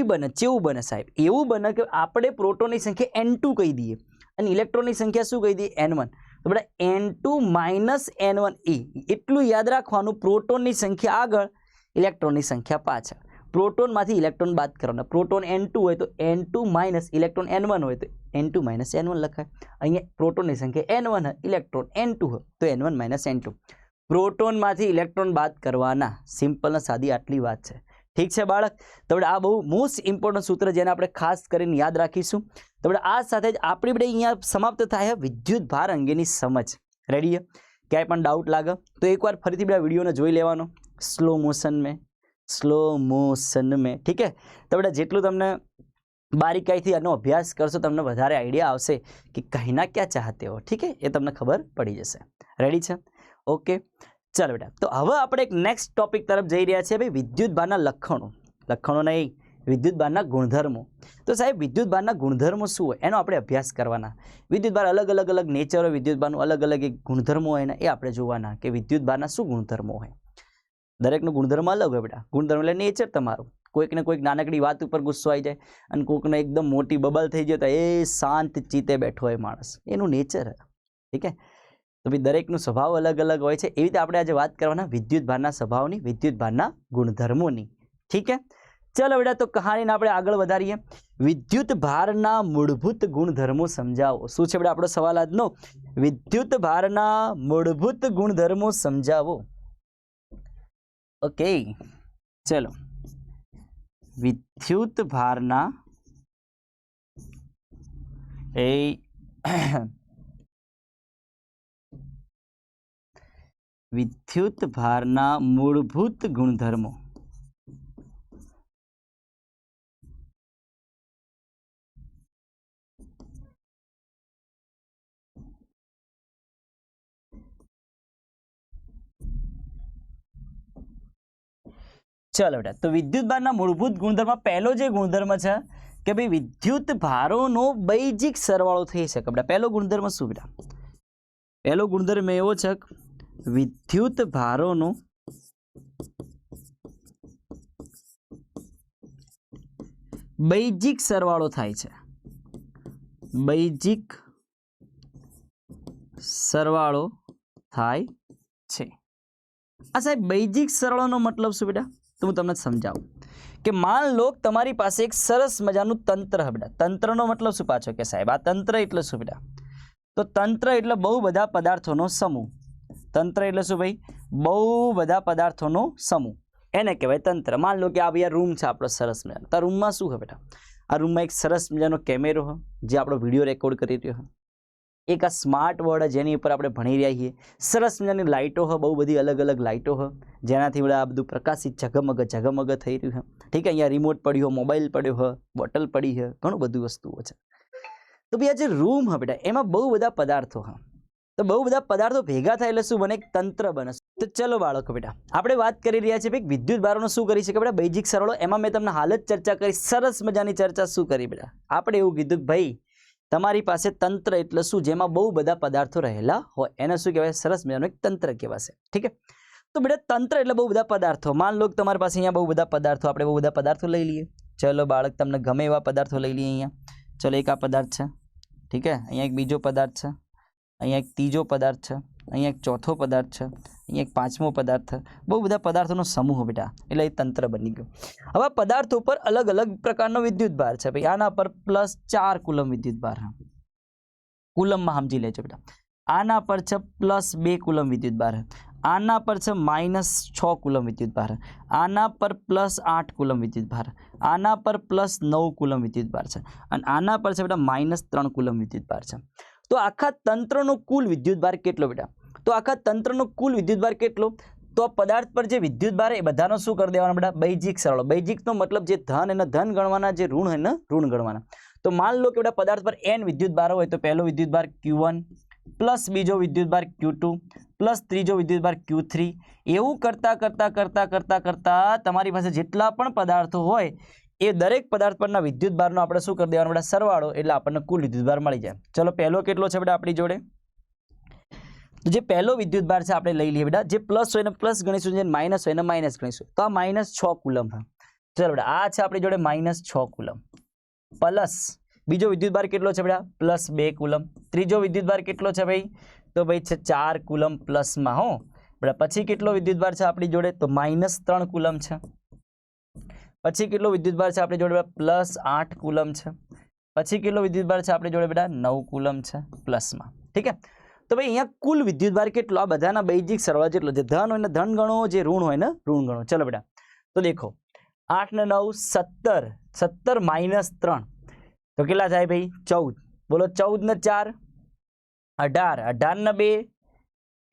બને, ચેવું બને સાહેબ? એવું બને કે આપણે પ્રોટોનની સંખ્યા n2 કહી દઈએ અને ઇલેક્ટ્રોનની સંખ્યા શું કહી દઈએ? n1. તો બેટા n2 - n1e. એટલું યાદ રાખવાનું, પ્રોટોનની સંખ્યા આગળ, ઇલેક્ટ્રોનની સંખ્યા પાછળ. પ્રોટોનમાંથી ઇલેક્ટ્રોન બાદ કરવાના. પ્રોટોન n2 હોય તો n2 - ઇલેક્ટ્રોન n1 હોય તો n2 - n1 લખાય. અહીંયા પ્રોટોનની સંખ્યા n1 હોય, ઇલેક્ટ્રોન n2 હોય તો n1 - n2. પ્રોટોનમાંથી ઇલેક્ટ્રોન બાદ કરવાના. સિમ્પલ ને સાદી આટલી વાત છે. ઠીક છે બાળક? તો આ બહુ મોસ્ટ ઇમ્પોર્ટન્ટ સૂત્ર જેને આપણે ખાસ કરીને યાદ રાખીશું. તો આ સાથે જ આપણી આપણે અહીંયા સમાપ્ત થાય વિદ્યુત ભાર અંગેની સમજ. રેડી? ક્યાંય પણ ડાઉટ લાગે તો એકવાર ફરીથી બધા વિડીયોને જોઈ લેવાનો સ્લો મોશન મેં. ઠીક છે? તો બેટા જેટલું તમને બારીકાઈથી આનો અભ્યાસ કરશો તમને વધારે આઈડિયા આવશે કે કહીના ક્યાં ચાહતે હો. ઠીક છે? એ તમને ખબર પડી જશે. રેડી છે? ઓકે, ચાલો બેટા. તો હવે આપણે એક નેક્સ્ટ ટોપિક તરફ જઈ રહ્યા છીએ ભાઈ, વિદ્યુત ભારના લક્ષણો નહીં, વિદ્યુત ભારના ગુણધર્મો. તો સાહેબ વિદ્યુત ભારના ગુણધર્મો શું હોય એનો આપણે અભ્યાસ કરવાના. વિદ્યુત ભાર અલગ અલગ નેચર હોય, વિદ્યુત ભારનું અલગ અલગ એક ગુણધર્મો હોય ને એ આપણે જોવાના કે વિદ્યુત ભારના શું ગુણધર્મો હોય. દરેકનો ગુણધર્મ અલગ હોય બેટા. ગુણધર્મ એટલે નેચર તમારું. કોઈકને કોઈક નાનકડી વાત ઉપર ગુસ્સો આવી જાય અને કોઈકને એકદમ મોટી બબલ થઈ જાય તો એ શાંત ચિત્તે બેઠો હોય માણસ, એનું નેચર. ઠીક છે? તો ભાઈ દરેકનો સ્વભાવ અલગ અલગ હોય છે. એવી રીતે આપણે આજે વાત કરવાના વિદ્યુત ભારના સ્વભાવની, વિદ્યુત ભારના ગુણધર્મોની. ઠીક છે? ચલો બેટા તો કહાણીને આપણે આગળ વધારીએ. વિદ્યુત ભારના મૂળભૂત ગુણધર્મો સમજાવો. શું છે બેટા આપણો સવાલ આજનો? વિદ્યુત ભારના મૂળભૂત ગુણધર્મો સમજાવો. ઓકે, ચલો. વિદ્યુત ભારના વિદ્યુત ભારના મૂળભૂત ગુણધર્મો. ચલો બેટા તો વિદ્યુત ભારના મૂળભૂત ગુણધર્મ પહેલો જે ગુણધર્મ છે કે ભાઈ વિદ્યુત ભારોનો બૈજિક સરવાળો થઈ શકે. બેટા પહેલો ગુણધર્મ શું બેટા? પહેલો ગુણધર્મ એવો છે વિદ્યુત ભારોનો બૈજિક સરવાળો થાય છે. બૈજિક સરવાળો થાય છે. આ સાહેબ બૈજિક સરવાળોનો મતલબ શું બેટા? તો હું તમને સમજાવું કે માન લો તમારી પાસે એક સરસ મજાનું તંત્ર છે બેટા. તંત્રનો મતલબ શું પાછો કે સાહેબ આ તંત્ર એટલે શું બેટા? તો તંત્ર એટલે બહુ બધા પદાર્થોનો સમૂહ. તંત્ર એટલે શું ભાઈ? બહુ બધા પદાર્થોનો સમૂહ, એને કહેવાય તંત્ર. માન લો કે આ ભાઈ રૂમ છે આપણો સરસ મજાનો. તો રૂમમાં શું છે બેટા? આ રૂમમાં એક સરસ મજાનો કેમેરો છે જે આપણો વિડીયો રેકોર્ડ કરી રહ્યો છે. એક આ સ્માર્ટ બોર્ડ જેની ઉપર આપણે ભણી રહ્યા છીએ. સરસ મજાની લાઇટો છે, બહુ બધી અલગ અલગ લાઇટો છે જેનાથી આ બધું પ્રકાશિત ઝગમગ ઝગમગ થઈ રહ્યું છે. ઠીક, અહીંયા રિમોટ પડ્યો, મોબાઈલ પડ્યો છે, બોટલ પડી છે, ઘણું બધું વસ્તુઓ છે. તો ભાઈ આ જે રૂમ છે બેટા એમાં બહુ બધા પદાર્થો છે. તો બહુ બધા પદાર્થો ભેગા થાય એટલે શું બને? એક તંત્ર બને. તો ચલો બાળકો બેટા આપણે વાત કરી રહ્યા છીએ ભાઈ વિદ્યુત ભારોનો શું કરી શકે બેટા? બૈજિક સરવાળો. એમાં મેં તમને હાલ જ ચર્ચા કરી, સરસ મજાની ચર્ચા શું કરી બેટા? આપણે એવું કીધું કે ભાઈ તમારી પાસે તંત્ર એટલે શું? જેમાં બહુ બધા પદાર્થો રહેલા હોય એને શું કહેવાય? સરસ મજાનું એક તંત્ર કહેવાશે. ઠીક છે, તો બેટા તંત્ર એટલે બહુ બધા પદાર્થો. માન લો કે તમારી પાસે અહીંયા બહુ બધા પદાર્થો, આપણે બહુ બધા પદાર્થો લઈ લઈએ. ચલો બાળક તમને ગમે એવા પદાર્થો લઈ લઈએ. અહીંયા ચલો એક આ પદાર્થ છે, ઠીક છે, અહીંયા એક બીજો પદાર્થ છે, અહીંયા એક ત્રીજો પદાર્થ છે, અહીંયા એક ચોથો પદાર્થ છે, અહીંયા એક પાંચમો પદાર્થ છે. બહુ બધા પદાર્થોનો સમૂહ બેટા એટલે એ તંત્ર બની ગયું. હવે પદાર્થો પર અલગ અલગ પ્રકારનો વિદ્યુત ભાર છે ભાઈ. આના પર +4 કુલમ વિદ્યુત ભાર, કુલમમાં સમજી લેજો બેટા. આના પર છે +2 કુલમ વિદ્યુત ભાર, આના પર છે -6 કુલમ વિદ્યુત ભાર, આના પર +8 કુલમ વિદ્યુત ભાર, આના પર +9 કુલમ વિદ્યુત ભાર છે અને આના પર છે બેટા -3 કુલમ વિદ્યુત ભાર છે. તો આખા તંત્રનો કુલ વિદ્યુત ભાર કેટલો બેટા? તો આખા તંત્રનો કુલ વિદ્યુત ભાર કેટલો? તો પદાર્થ પર જે વિદ્યુત ભાર એ બધાનો શું કરી દેવાનો બેટા? બૈજિક સરવાળો. બૈજિકનો મતલબ જે ધન એને ધન ગણવાના, જે ઋણ એને ઋણ ગણવાના. તો માન લો કે બેટા પદાર્થ પર n વિદ્યુત ભાર હોય તો પહેલો વિદ્યુત ભાર Q1 પ્લસ બીજો વિદ્યુત ભાર Q2 પ્લસ ત્રીજો વિદ્યુત ભાર Q3. એવું કરતા કરતા કરતા કરતા કરતા તમારી પાસે જેટલા પણ પદાર્થો હોય એ દરેક પદાર્થ પરના વિદ્યુત ભારનો આપણે શું કરી દેવાનો બેટા? સરવાળો. એટલે આપણને કુલ વિદ્યુત ભાર મળી જાય. ચલો પહેલો કેટલો છે બેટા આપણી જોડે? તો જે પહેલો વિદ્યુત ભાર છે આપણે લઈ લઈએ બેટા. જે પ્લસ હોય એને પ્લસ ગણીશું, જે માઇનસ હોય એને માઇનસ ગણીશું. તો આ -6 કુલમ છે. ચલો બેટા આ છે આપણી જોડે -6 કુલમ. પ્લસ બીજો વિદ્યુત ભાર કેટલો છે બેટા? +2 કુલમ. ત્રીજો વિદ્યુત ભાર કેટલો છે ભાઈ? તો ભાઈ છે 4 કુલમ પ્લસમાં હો બેટા. પછી કેટલો વિદ્યુત ભાર છે આપણી જોડે? તો -3 કુલમ છે. પછી કેટલો વિદ્યુત ભાર છે આપણી જોડે? +8 કુલમ છે. પછી કેટલો વિદ્યુત ભાર છે આપણી જોડે બેટા? 9 કુલમ છે પ્લસમાં. ઠીક છે, તો ભાઈ અહીંયા કુલ વિદ્યુત ભાર કેટલો? આ બધાના બૈજિક સરવાળો જેટલો. જે ધન હોય ને ધન ગણો, જે ઋણ હોય ને ઋણ ગણો. ચલો બેટા તો દેખો 8 ને 9 17, 17 - 3 તો કેટલા થાય ભાઈ? 14. બોલો 14 ને 4 18, 18 ને 2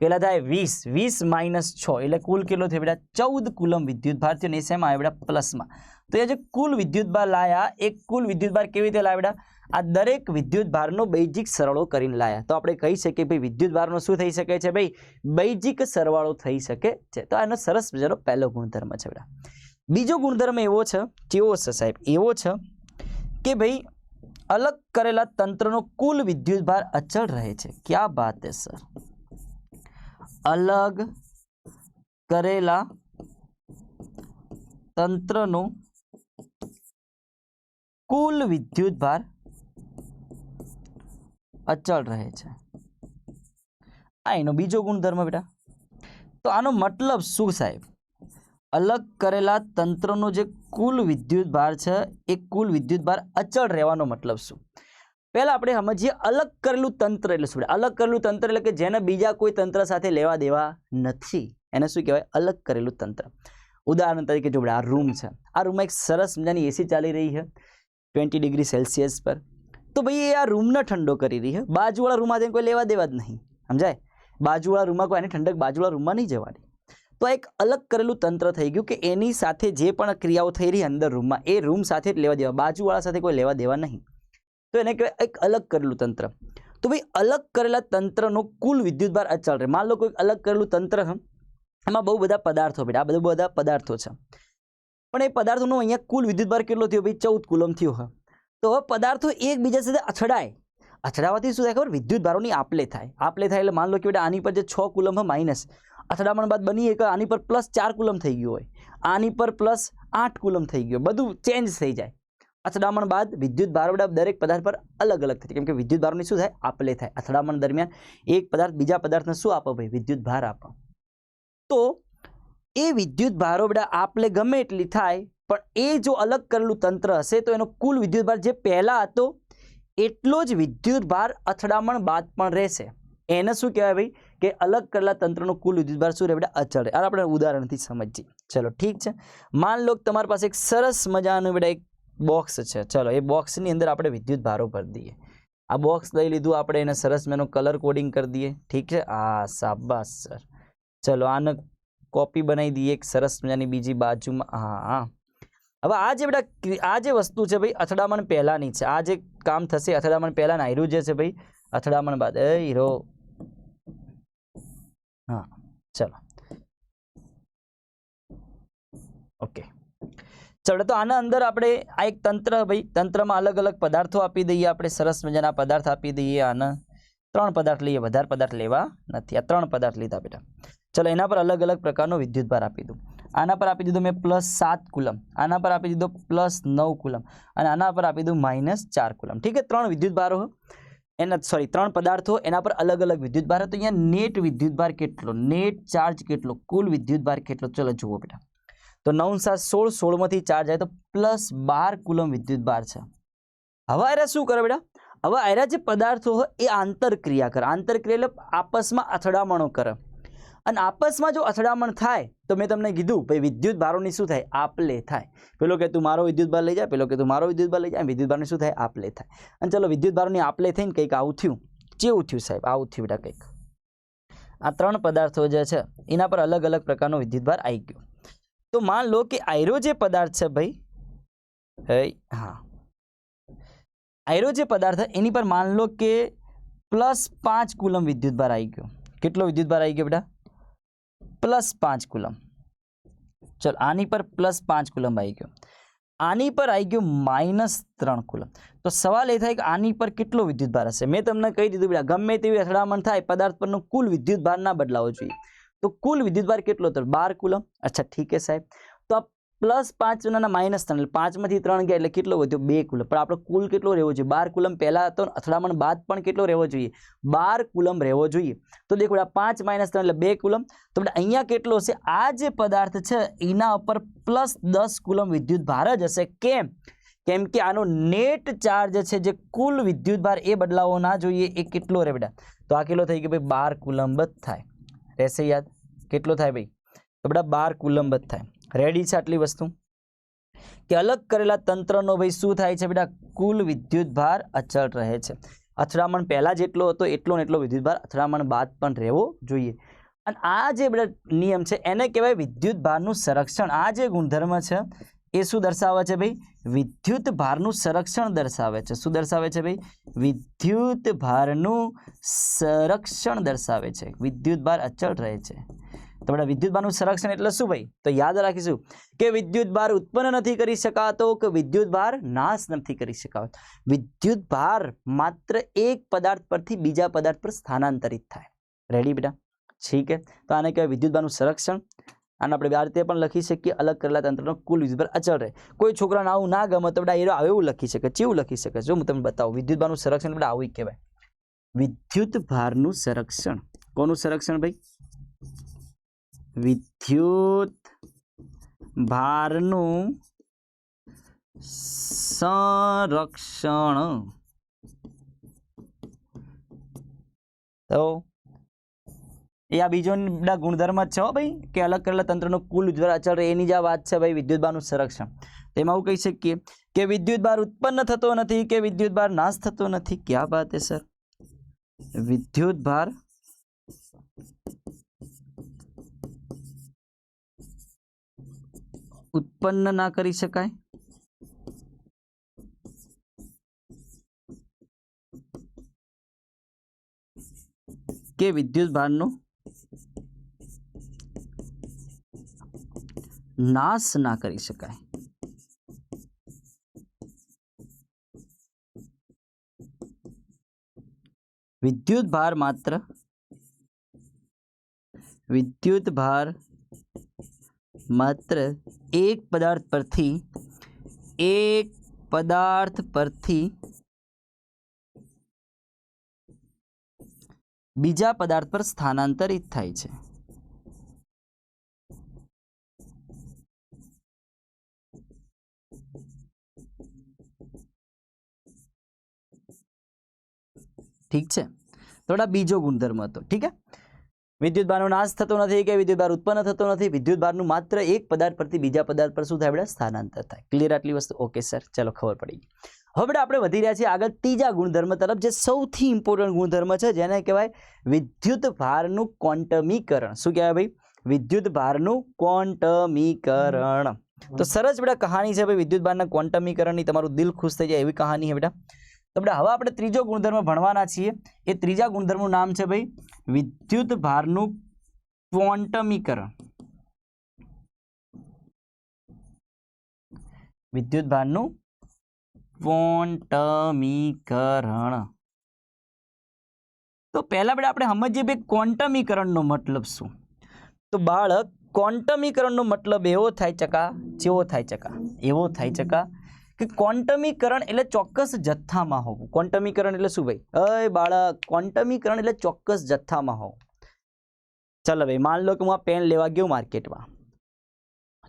કેટલા થાય? 20, 20 - 6 એટલે કુલ કેટલો થયો બેટા? 14 કુલમ વિદ્યુત ભાર થયો. ને એ શેમાં આવે બેટા? પ્લસમાં. તો એ જે કુલ વિદ્યુત ભાર લાયા એ કુલ વિદ્યુત ભાર કેવી રીતે લાવ્યા બેટા? આ દરેક વિદ્યુત ભારનો બૈજિક સરવાળો કરીને લાયા. તો આપણે કહી શકીએ ભાઈ વિદ્યુત ભારનો શું થઈ શકે છે ભાઈ? બૈજિક સરવાળો થઈ શકે છે. તો આનો સરસ મજાનો પહેલો ગુણધર્મ છે બેટા. બીજો ગુણધર્મ એવો છે, કેવો છે સાહેબ? એવો છે કે ભાઈ અલગ કરેલા તંત્રનો કુલ વિદ્યુત ભાર અચળ રહે છે. ક્યા બાત હે સર? અલગ કરેલા તંત્રનો કુલ વિદ્યુત ભાર અચળ રહે છે. આ એનો બીજો ગુણધર્મ બેટા. તો આનો મતલબ શું સાહેબ? અલગ કરેલા તંત્રનો જે કુલ વિદ્યુત ભાર છે એ કુલ વિદ્યુત ભાર અચળ રહેવાનો મતલબ શું? પહેલા આપણે સમજીએ અલગ કરેલું તંત્ર એટલે શું. અલગ કરેલું તંત્ર એટલે કે જેને બીજા કોઈ તંત્ર સાથે લેવા દેવા નથી, એને શું કહેવાય? અલગ કરેલું તંત્ર. ઉદાહરણ તરીકે જો આ રૂમ છે, આ રૂમમાં એક સરસ મજાની એસી ચાલી રહી છે 20 ડિગ્રી સેલ્સિયસ પર. તો ભાઈ એ આ રૂમને ઠંડો કરી રહી છે, બાજુવાળા રૂમમાં જઈને કોઈ લેવા દેવા જ નહીં, સમજાય? બાજુવાળા રૂમમાં કોઈ એની ઠંડક બાજુવાળા રૂમમાં નહીં જવાની. તો એક અલગ કરેલું તંત્ર થઈ ગયું કે એની સાથે જે પણ ક્રિયાઓ થઈ રહી અંદર રૂમમાં એ રૂમ સાથે જ લેવા દેવા, બાજુવાળા સાથે કોઈ લેવા દેવા નહીં. તો એને કહેવાય એક અલગ કરેલું તંત્ર. તો ભાઈ અલગ કરેલા તંત્રનો કુલ વિદ્યુતભાર અચળ રહે. માન લો કોઈ અલગ કરેલું તંત્ર છે, એમાં બહુ બધા પદાર્થો, બેટા આ બધા પદાર્થો છે, પણ એ પદાર્થોનો અહીંયા કુલ વિદ્યુતભાર કેટલો થયો? ભાઈ 14 કુલમ થયો. હા, તો હવે પદાર્થો એકબીજા સાથે અથડાય, અથડાવાથી શું થાય ખબર? વિદ્યુત ભારોની આપલે થાય. આપલે થાય એટલે માન લો કે બેટા આની પર જે 6 કુલમ હોય માઇનસ, અથડામણ બાદ બની એક આની પર પ્લસ 4 કુલમ થઈ ગયું હોય, આની પર પ્લસ 8 કુલમ થઈ ગયું, બધું ચેન્જ થઈ જાય. અથડામણ બાદ વિદ્યુત ભાર દરેક પદાર્થ પર અલગ અલગ થાય, કેમ કે વિદ્યુત ભારોની શું થાય? આપલે થાય. અથડામણ દરમિયાન એક પદાર્થ બીજા પદાર્થને શું આપો? ભાઈ વિદ્યુત ભાર આપો. તો એ વિદ્યુત ભારો બેટા આપલે ગમે એટલી થાય, પણ એ જો અલગ કરેલું તંત્ર હશે તો એનો કુલ વિદ્યુત ભાર જે પહેલા હતો એટલો જ વિદ્યુત ભાર અથડામણ બાદ પણ રહેશે. એને શું કહેવાય ભાઈ? કે અલગ કરેલા તંત્રનો કુલ વિદ્યુત ભાર શું રહે બેટા? અચળ રહે. આ આપણે ઉદાહરણથી સમજીએ. ચલો ઠીક છે. માન લો કે તમારી પાસે એક સરસ મજાનું બેટા એક બોક્સ છે. ચલો એ બોક્સની અંદર આપણે વિદ્યુત ભારો ભરી દઈએ. આ બોક્સ લઈ લીધું આપણે, એને સરસ મજાનું કલર કોડિંગ કરી દઈએ. ઠીક છે. આ શાબાશ સર. ચલો આને કોપી બનાવી દઈએ એક સરસ મજાની બીજી બાજુમાં. હા, હવે આ જે બેટા આ જે વસ્તુ છે ભાઈ અથડામણ પહેલાની છે. આ જે કામ થશે અથડામણ પહેલા ના હીરો જે છે ભાઈ અથડામણ બાદ એ હીરો. હા ચલો ઓકે. ચલો તો આના અંદર આપણે આ એક તંત્ર, ભાઈ તંત્રમાં અલગ અલગ પદાર્થો આપી દઈએ. આપણે સરસ મજાના પદાર્થ આપી દઈએ. આના 3 પદાર્થ લઈએ, વધારે પદાર્થ લેવા નથી. આ 3 પદાર્થ લીધા બેટા. ચલો એના પર અલગ અલગ પ્રકારનો વિદ્યુત ભાર આપી દઉં. આના પર આપી દીધો મેં +7 કુલમ, આના પર આપી દીધો +9 કુલમ અને આના પર આપી દીધું -4 કુલમ. ઠીક છે. 3 વિદ્યુત ભારો એના 3 પદાર્થો, એના પર અલગ અલગ વિદ્યુત ભાર. તો અહીંયા નેટ વિદ્યુત ભાર કેટલો, નેટ ચાર્જ કેટલો, કુલ વિદ્યુત ભાર કેટલો? ચલો જુઓ બેટા. તો 9 × 7 = 16, માંથી 4 જાય તો +12 કુલમ વિદ્યુત ભાર છે. હવે આયરા શું કરે બેટા? હવે આયરા જે પદાર્થો હોય એ આંતરક્રિયા કરે. આંતરક્રિયા એટલે આપસમાં અથડામણો કરે. અને આપસમાં જો અથડામણ થાય તો મેં તમને કીધું ભાઈ વિદ્યુત ભારોની શું થાય? આપલે થાય. પેલો કે તું મારો વિદ્યુત ભાર લઈ જાય, પેલો કે તું મારો વિદ્યુત ભાર લઈ જાય. વિદ્યુત ભારની શું થાય? આપલે થાય. અને ચલો વિદ્યુત ભારોની આપલે થઈને કંઈક આવું થયું. કેવું થયું સાહેબ? આવું થયું બેટા કંઈક. આ 3 પદાર્થો જે છે એના પર અલગ અલગ પ્રકારનો વિદ્યુત ભાર આવી ગયો. તો માન લો કે આયરો જે પદાર્થ છે ભાઈ, હા આયરો જે પદાર્થ એની પર માન લો કે +5 કુલમ વિદ્યુત ભાર આવી ગયો. કેટલો વિદ્યુત ભાર આવી ગયો બેટા? +5 કુલમ. ચલ આની પર +5 કુલમ આવી ગયો, આની પર આવી ગયો -3 કુલમ. તો સવાલ એ થાય કે આની પર કેટલો વિદ્યુત ભાર હશે? મેં તમને કહી દીધું બેટા ગમે તેવી અથડામણ થાય પદાર્થ પરનો કુલ વિદ્યુત ભાર ના બદલાવો જોઈએ. તો કુલ વિદ્યુત ભાર કેટલો હતો? 12 કુલમ. અચ્છા ઠીક છે સાહેબ. તો આ +5 ના -3 એટલે 5 માંથી 3 ગયા એટલે કેટલો વધ્યો? 2 કુલમ. પણ આપણો કુલ કેટલો રહેવો જોઈએ? 12 કુલમ પહેલા હતો, અથડામણ બાદ પણ કેટલો રહેવો જોઈએ? 12 કુલમ રહેવો જોઈએ. તો દેખો બેટા 5 - 3 એટલે 2 કુલમ. તો બેટા અહીંયા કેટલો હશે? આ જે પદાર્થ છે એના ઉપર +10 કુલમ વિદ્યુત ભાર જ હશે. કેમ કે આનો નેટ ચાર્જ છે જે કુલ વિદ્યુત ભાર એ બદલાવો ના જોઈએ. એ કેટલો રહે બેટા? તો આ કેટલો થઈ ગયો ભાઈ? 12 કુલમ જ થાય. રહેશે યાદ? કેટલો થાય ભાઈ? તો બેટા 12 કુલમ જ થાય. રેડી છે આટલી વસ્તુ? કે અલગ કરેલા તંત્રનો ભાઈ શું થાય છે બેટા? કુલ વિદ્યુત ભાર અચળ રહે છે. અથડામણ પહેલા જેટલો હતો એટલો ને એટલો વિદ્યુત ભાર અથડામણ બાદ પણ રહેવો જોઈએ. અને આ જે બેટા નિયમ છે એને કહેવાય વિદ્યુત ભારનું સંરક્ષણ. આ જે ગુણધર્મ છે એ શું દર્શાવે છે ભાઈ? વિદ્યુત ભારનું સંરક્ષણ દર્શાવે છે. શું દર્શાવે છે ભાઈ? વિદ્યુત ભારનું સંરક્ષણ દર્શાવે છે. વિદ્યુત ભાર અચળ રહે છે. તો બેટા વિદ્યુત ભારનું સંરક્ષણ એટલે શું ભાઈ? તો યાદ રાખીશું કે વિદ્યુત ભાર ઉત્પન્ન નથી કરી શકાતો કે વિદ્યુત ભાર નાશ નથી કરી શકાતો. વિદ્યુત ભાર માત્ર એક પદાર્થ પરથી બીજા પદાર્થ પર સ્થાનાંતરિત થાય. રેડી બેટા? ઠીક છે. તો આને કહેવાય વિદ્યુત ભારનું સંરક્ષણ. આને આપણે આ રીતે પણ લખી શકીએ અલગ કરેલા તંત્રનો કુલ વિદ્યુત ભાર અચળ રહે. કોઈ છોકરાને આવું ના ગમે તો બેટા એ એવું લખી શકે. કેવું લખી શકે? જો હું તમને બતાવું. વિદ્યુત ભારનું સંરક્ષણ બેટા આવું કહેવાય. વિદ્યુત ભારનું સંરક્ષણ. કોનું સંરક્ષણ ભાઈ? વિદ્યુત ભારનું સંરક્ષણ તો એ આ બીજો બધા ગુણધર્મ જ છે હો ભાઈ કે અલગ કરેલા તંત્રનો કુલ ઉજ્જવળ અચળ રહે એની જ આ વાત છે ભાઈ વિદ્યુતભારનું સંરક્ષણ તેમાં હું કહી શકીએ કે વિદ્યુતભાર ઉત્પન્ન થતો નથી કે વિદ્યુતભાર નાશ થતો નથી ક્યાં બાત હે સર વિદ્યુતભાર ઉત્પન્ન ના કરી શકાય કે વિદ્યુતભારનો નાશ ના કરી શકાય વિદ્યુતભાર માત્ર એક પદાર્થ પરથી બીજા પદાર્થ પર સ્થાનાંતરિત થાય છે ઠીક છે થોડા બીજો ગુણધર્મ હતો ઠીક છે વિદ્યુતભારનો નાશ થતો નથી કે વિદ્યુતભાર ઉત્પન્ન થતો નથી વિદ્યુતભારનું માત્ર એક પદાર્થ પરથી બીજા પદાર્થ પર શું થાય બેટા સ્થાનાંતર થાય ક્લિયર આટલી વસ્તુ ઓકે સર ચલો ખબર પડી ગઈ હવે બેટા આપણે વધી રહ્યા છીએ આગળ ત્રીજા ગુણધર્મ તરફ જે સૌથી ઇમ્પોર્ટન્ટ ગુણધર્મ છે જેને કહેવાય વિદ્યુતભારનું ક્વોન્ટમીકરણ શું કહેવાય ભાઈ વિદ્યુતભારનું ક્વોન્ટમીકરણ તો સરસ બેટા કહાની છે ભાઈ વિદ્યુતભારના ક્વોન્ટમીકરણની તમારું દિલ ખુશ થઈ જાય એવી કહાની છે બેટા તો બેટા હવે આપણે ત્રીજો ગુણધર્મ ભણવાના છીએ એ ત્રીજા ગુણધર્મનું નામ છે ભાઈ વિદ્યુતભારનું ક્વોન્ટમીકરણ વિદ્યુતભારનું ક્વોન્ટમીકરણ તો પહેલા બેટા આપણે સમજીએ ભાઈ ક્વોન્ટમીકરણનો મતલબ શું તો બાળક ક્વોન્ટમીકરણનો મતલબ એવો થાય ચકા જેવો થાય ચકા એવો થાય ચકા કે ક્વોન્ટમીકરણ એટલે ચોક્કસ જથ્થામાં હોવું ક્વોન્ટમીકરણ એટલે શું ભાઈ અય બાળક ક્વોન્ટમીકરણ એટલે ચોક્કસ જથ્થામાં હોવું ચાલો ભાઈ માન લો કે હું આ પેન લેવા ગયો માર્કેટમાં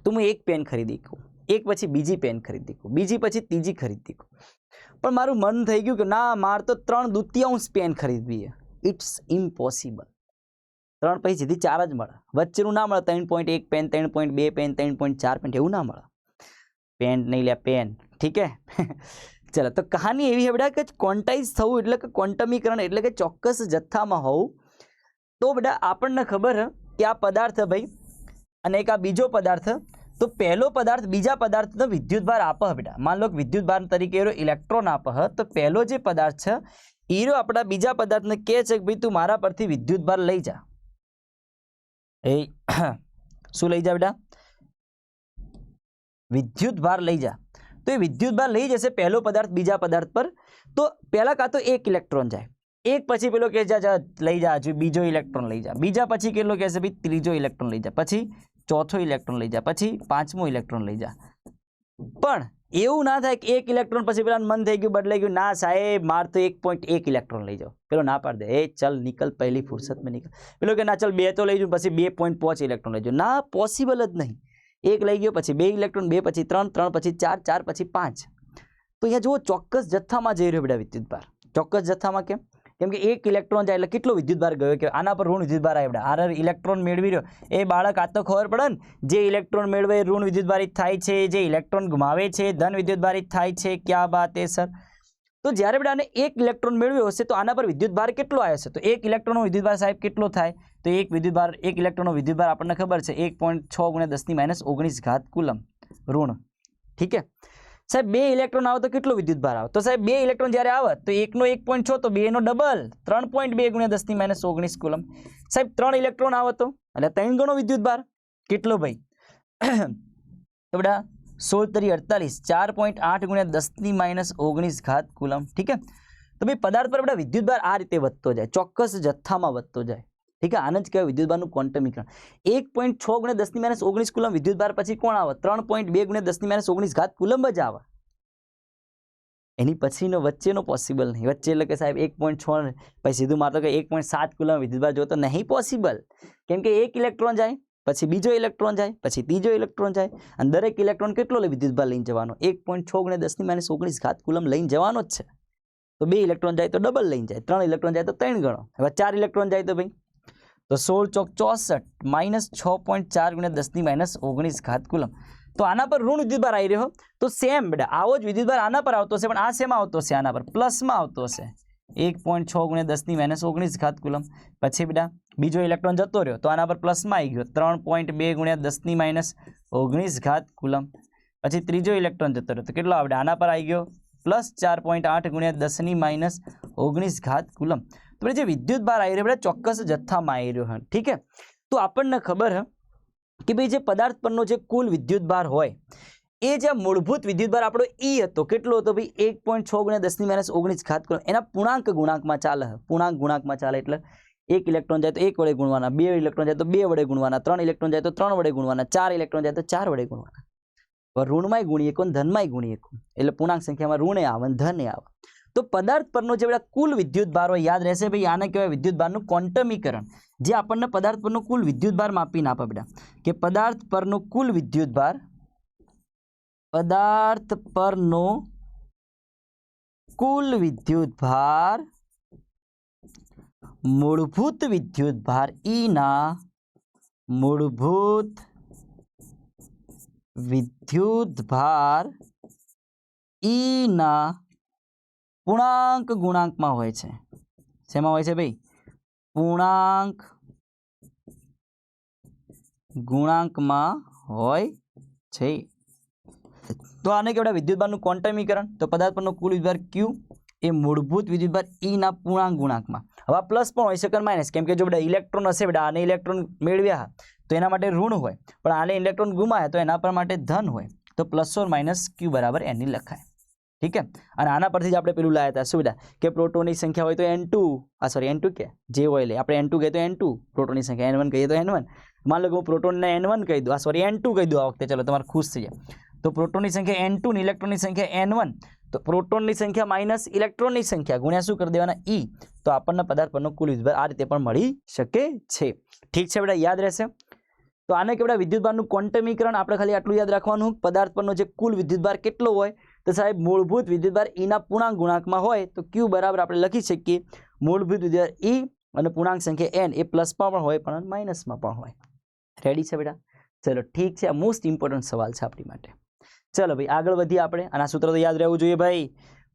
તો હું એક પેન ખરીદી કહું એક પછી બીજી પેન ખરીદી કહું બીજી પછી ત્રીજી ખરીદી કહું પણ મારું મન થઈ ગયું કે ના મારે તો 3/2 પેન ખરીદવી છે ઇટ્સ ઇમ્પોસિબલ 3 પછી સીધી 4 જ મળે વચ્ચેનું ના મળે 3.1 પેન 3.2 પેન 3.4 પેન એવું ના મળે पेन नहीं लिया पेन ठीक है चलो तो कहानी एवी है बेटा कि क्वोंटाइज थवुं એટલે કે ક્વોન્ટમીકરણ એટલે કે ચોક્કસ જથ્થામાં હોવું તો બેટા આપણને ખબર છે કે આ પદાર્થ ભાઈ અને એક આ બીજો પદાર્થ તો પહેલો પદાર્થ બીજા પદાર્થનો વિદ્યુતભાર આપે બેટા માન લો કે વિદ્યુતભાર તરીકે એનો ઇલેક્ટ્રોન આપે તો પહેલો જે પદાર્થ છે ઈરો આપણા બીજા પદાર્થને કહે છે કે ભાઈ તું મારા પરથી વિદ્યુતભાર લઈ જા એ શું લઈ જા બેટા विद्युतभार लई जा तो ये विद्युतभार लई जैसे पहलो पदार्थ बीजा पदार्थ पर तो पहला का तो एक इलेक्ट्रॉन जाए एक पछी पेलो कहे जा लई जा जो बीजो इलेक्ट्रॉन लई जा बीजा पछी केलो कहे भाई त्रीजो इलेक्ट्रॉन लई जा पछी चौथो इलेक्ट्रॉन लई जा पछी पांचमो इलेक्ट्रॉन लई जा पण एवं ना थाय कि एक इलेक्ट्रॉन पछी पेला मन थई गयुं बदलाई गयुं ना साहेब मार तो 1.1 इलेक्ट्रॉन लई जाओ पेलो ना पाड़ दे ए चल निकल पहली फुर्सत में निकल पेलो के ना चल 2 तो लई जाऊं पछी 2.5 इलेक्ट्रॉन लई जाओ ना पॉसिबल ज नहीं एक लई गयो पछी 2 इलेक्ट्रॉन 2 पछी 3 3 पछी 4 4 पछी 5 तो अहींया जो ચોક્કસ જથ્થામાં જઈ રહ્યો બેટા વિદ્યુતભાર ચોક્કસ જથ્થામાં કેમ કે એક ઇલેક્ટ્રોન જાય એટલે કેટલો વિદ્યુતભાર ગયો કે આના પર ઋણ વિદ્યુતભાર આવ્યો બેટા આર ઇલેક્ટ્રોન મેળવી રહ્યો એ બાળક આ તો ખબર પડે ને જે ઇલેક્ટ્રોન મેળવે ઋણ વિદ્યુતભારિત થાય છે જે ઇલેક્ટ્રોન ગુમાવે છે ધન વિદ્યુતભારિત થાય છે क्या बात है सर तो જ્યારે બેટા આને એક ઇલેક્ટ્રોન મેળવ્યો હશે તો આના પર વિદ્યુતભાર કેટલો આવ્યો છે તો એક ઇલેક્ટ્રોનનો વિદ્યુતભાર સાહેબ કેટલો થાય तो एक इलेक्ट्रॉन विद्युतभार आपने खबर है 1.6 × 10⁻19 घात कूलम ऋण ठीक है साहब 2 इलेक्ट्रॉन आओ तो कितलो विद्युतभार आओ तो साहब 2 इलेक्ट्रॉन જ્યારે આવે તો 1 નો 1.6 તો 2 નો ડબલ 3.2 × 10⁻19 કુલમ સાહેબ 3 ઇલેક્ટ્રોન આવે તો એટલે 3 ગણો વિદ્યુતભાર કેટલો ભાઈ તો બેટા 16 * 48 4.8 × 10⁻19 घात कूलम ठीक है तो भाई पदार्थ पर बेटा विद्युतभार आ रीते વધતો જાય ચોક્કસ જથ્થામાં વધતો જાય ठीक है आने क्या विद्युतभारનું ક્વોન્ટમીકરણ 1.6 × 10⁻19 કુલમ વિદ્યુતભાર પછી કોણ આવે 3.2 × 10⁻19 ઘાત કુલમ જ આવે એની પછીનો વચ્ચેનો પોસિબલ નહીં વચ્ચે એટલે કે સાહેબ 1.6 પછી સીધું મારતો કે 1.7 કુલમ વિદ્યુતભાર જો તો નહીં પોસિબલ કેમ કે એક ઇલેક્ટ્રોન જાય પછી બીજો ઇલેક્ટ્રોન જાય, પછી ત્રીજો ઇલેક્ટ્રોન જાય, અને દરેક ઇલેક્ટ્રોન કેટલો વિદ્યુતભાર લઈને જવાનો? 1.6 × 10⁻19 ઘાત કુલમ લઈને જવાનો જ છે. તો 2 ઇલેક્ટ્રોન જાય તો ડબલ લઈને જાય, 3 ઇલેક્ટ્રોન જાય તો 3 ગણો. હવે 4 ઇલેક્ટ્રોન જાય તો ભાઈ તો 16 × 64 -6.4 × 10⁻19 ઘાત કુલમ. તો આના પર ઋણ વિદ્યુતભાર આવી રહ્યો, તો સેમ બેટા આવો જ વિદ્યુતભાર આના પર આવતો હશે, પણ આ શેમાં આવતો હશે? આના પર પ્લસમાં આવતો હશે. 1.6 × 10⁻19 ઘાત કુલમ. પછી બેટા બીજો ઇલેક્ટ્રોન જતો રહ્યો તો આના પર પ્લસમાં આવી ગયો, 3.2 × 10⁻19 ઘાત કુલમ. પછી ત્રીજો ઇલેક્ટ્રોન જતો રહ્યો તો કેટલો આવડે? આના પર આવી ગયો પ્લસ 4.8 × 10⁻19 ઘાત કુલમ. તો જે વિદ્યુતભાર આવી રહ્યો બેટા ચોક્કસ જથ્થામાં આવી રહ્યો. ઠીક છે, તો આપણને ખબર હે કે ભાઈ જે પદાર્થ પરનો જે કુલ વિદ્યુતભાર હોય એ જે મૂળભૂત વિદ્યુતભાર આપણો ઈ હતો, કેટલો હતો ભાઈ? 1.6 × 10⁻19 ઘાત કુલમ. એના પૂર્ણાંક ગુણાંકમાં ચાલે, પૂર્ણાંક ગુણાંકમાં ચાલે. એટલે 1 ઇલેક્ટ્રોન જાય તો 1 વડે ગુણવાના, 2 ઇલેક્ટ્રોન જાય તો 2 વડે ગુણવાના, 3 ઇલેક્ટ્રોન જાય તો 3 વડે ગુણવાના, 4 ઇલેક્ટ્રોન જાય તો 4 વડે ગુણવાના. ઋણમાંય ગુણીએ કોણ, ધનમાંય ગુણીએ કોણ, એટલે પૂર્ણાંક સંખ્યામાં ઋણે આવે ધને આવે. તો પદાર્થ પરનો જે કુલ વિદ્યુતભાર હોય યાદ રહેશે ભાઈ, આને કહેવાય વિદ્યુતભારનું ક્વોન્ટમીકરણ. જે આપણને પદાર્થ પરનો કુલ વિદ્યુતભાર માપીને આપે બેટા, કે પદાર્થ પરનો કુલ વિદ્યુતભાર, પદાર્થ પરનો કુલ વિદ્યુતભાર મૂળભૂત વિદ્યુતભાર ઈના મૂળભૂત વિદ્યુતભાર ઈના પૂર્ણાંક ગુણાંકમાં હોય છે. શેમાં હોય છે ભાઈ? પૂર્ણાંક ગુણાંકમાં હોય છે. તો આને કહેવાય વિદ્યુતભારનું ક્વોન્ટમીકરણ. તો પદાર્થ પરનો કુલ વિદ્યુતભાર Q એ મૂળભૂત વિદ્યુતભાર E ના પૂર્ણાંક ગુણાંકમાં. હવે પ્લસ પણ હોઈ શકે માઇનસ, કેમ કે જો બેટા ઇલેક્ટ્રોન હશે બેટા, આને ઇલેક્ટ્રોન મેળવ્યા તો એના માટે ઋણ હોય, પણ આને ઇલેક્ટ્રોન ગુમાયા તો એના પર માટે ધન હોય. તો પ્લસ ઓર માઇનસ Q બરાબર N લખાય. ઠીક છે, અને આના પરથી જ આપણે પેલું લાયા હતા શું બેટા, કે પ્રોટોનની સંખ્યા હોય તો N2 કે જે હોય લે આપણે N2 કહીએ તો N2, પ્રોટોનની સંખ્યા N1 કહીએ તો N1. માન લો કે હું પ્રોટોનને N1 કહી દઉં, N2 કહી દઉં આ વખતે, ચલો તમારે ખુશ થઈ જાય. તો પ્રોટોનની સંખ્યા N2 ને ઇલેક્ટ્રોનની સંખ્યા N1, તો પ્રોટોનની સંખ્યા માઇનસ ઇલેક્ટ્રોનની સંખ્યા ગુણ્યા શું કરી દેવાના? E. તો આપણને પદાર્થ પરનો કુલ વિદ્યુતભાર આ રીતે પણ મળી શકે છે. ઠીક છે બેટા, યાદ રહેશે. તો આને કહેવાય વિદ્યુતભારનું ક્વોન્ટમીકરણ. આપણે ખાલી આટલું યાદ રાખવાનું, પદાર્થ પરનો જે કુલ વિદ્યુતભાર કેટલો હોય તો સાહેબ મૂળભૂત વિદ્યુતભાર E ના પૂર્ણાંક ગુણાંકમાં હોય તો Q બરાબર આપણે લખી શકીએ મૂળભૂત વિદ્યુતભાર E અને પૂર્ણાંક સંખ્યા N એ પ્લસમાં પણ હોય પણ માઇનસમાં પણ હોય. રેડી છે બેટા? ચલો ઠીક છે, આ મોસ્ટ ઇમ્પોર્ટન્ટ સવાલ છે આપણી માટે. ચલો ભાઈ આગળ વધીએ આપણે. આના સૂત્ર તો યાદ રહેવું જોઈએ ભાઈ.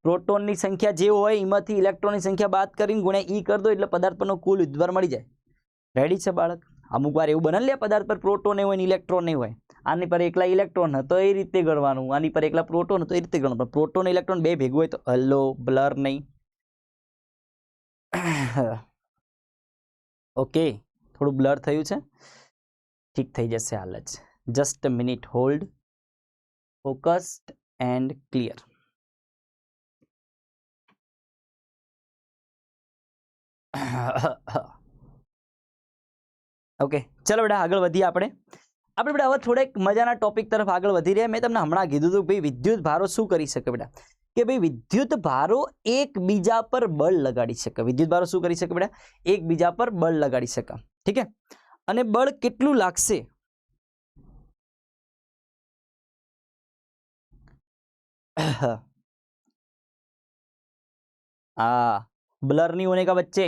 પ્રોટોનની સંખ્યા જે હોય એમાંથી ઇલેક્ટ્રોનની સંખ્યા બાદ કરીને ગુણ્યા E કરી દો એટલે પદાર્થ પરનો કુલ વિદ્યુતભાર મળી જાય. રેડી છે બાળક? અમુક વાર એવું બને લે પદાર્થ પર પ્રોટોન નહીં હોય ને ઇલેક્ટ્રોન નહીં હોય, આની પર એકલા ઇલેક્ટ્રોન હતો એ રીતે ગણવાનું, આની પર એકલા પ્રોટોન હતો એ રીતે ગણવાનું. પણ પ્રોટોન ઇલેક્ટ્રોન બે ભેગું હોય તો હલો બ્લર નહીં. ઓકે, થોડું બ્લર થયું છે, ઠીક થઈ જશે હાલ જ. Just a minute, hold, focused and clear. Okay ચલો બેટા આગળ વધીએ આપણે બેટા હવે થોડેક મજાના ટોપિક તરફ આગળ વધી રહ્યા. મેં તમને હમણાં કીધું હતું ભાઈ વિદ્યુત ભારો શું કરી શકે બેટા, કે ભાઈ વિદ્યુત ભારો એકબીજા પર બળ લગાડી શકે. વિદ્યુત ભારો શું કરી શકે બેટા? એકબીજા પર બળ લગાડી શકે. ઠીક છે, અને બળ કેટલું લાગશે? ब्लर नहीं होने का बच्चे.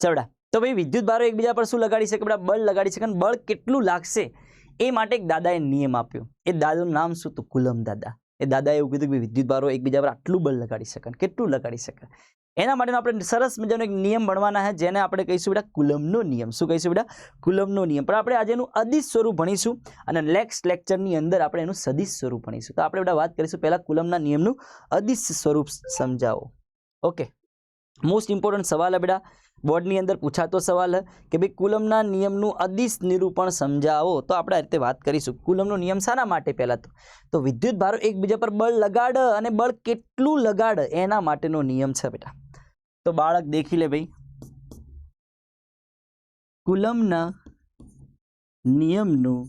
चलो तो भाई विद्युत भारो एकबीजा पर શું લગાડી શકે બેટા? બળ લગાડી શકે. અને બળ કેટલું લાગશે એ માટે એક દાદાએ નિયમ આપ્યો. એ દાદાનું નામ શું હતું? કુલમ દાદા. એ દાદાએ એવું કીધું કે વિદ્યુત ભારો એકબીજા પર આટલું બળ લગાડી શકે. કેટલું લગાડી શકે એના માટે આપણે સરસ મજાનો એક નિયમ ભણવાના છે જેને આપણે કહીશું બેટા કુલમનો નિયમ. શું કહીશું બેટા? કુલમનો નિયમ. પણ આપણે આજે એનું અદિશ સ્વરૂપ ભણીશું અને નેક્સ્ટ લેક્ચરની અંદર આપણે એનું સદિશ સ્વરૂપ ભણીશું. તો આપણે બેટા વાત કરીશું પહેલા કુલમના નિયમનું અદિશ સ્વરૂપ સમજાવો. ઓકે, મોસ્ટ ઇમ્પોર્ટન્ટ સવાલ है बेटा, બોર્ડની અંદર પૂછાતો સવાલ है કે ભાઈ કુલમના નિયમનું અદિશ નિરૂપણ સમજાવો. તો આપણે આ રીતે વાત કરીશું. કુલમનો નિયમ શાના માટે? પહેલા તો વિદ્યુત ભારો એકબીજા પર બળ લગાડ અને બળ કેટલું લગાડ એના માટેનો નિયમ છે બેટા. તો બાળક દેખી લે ભાઈ, કુલમના નિયમનું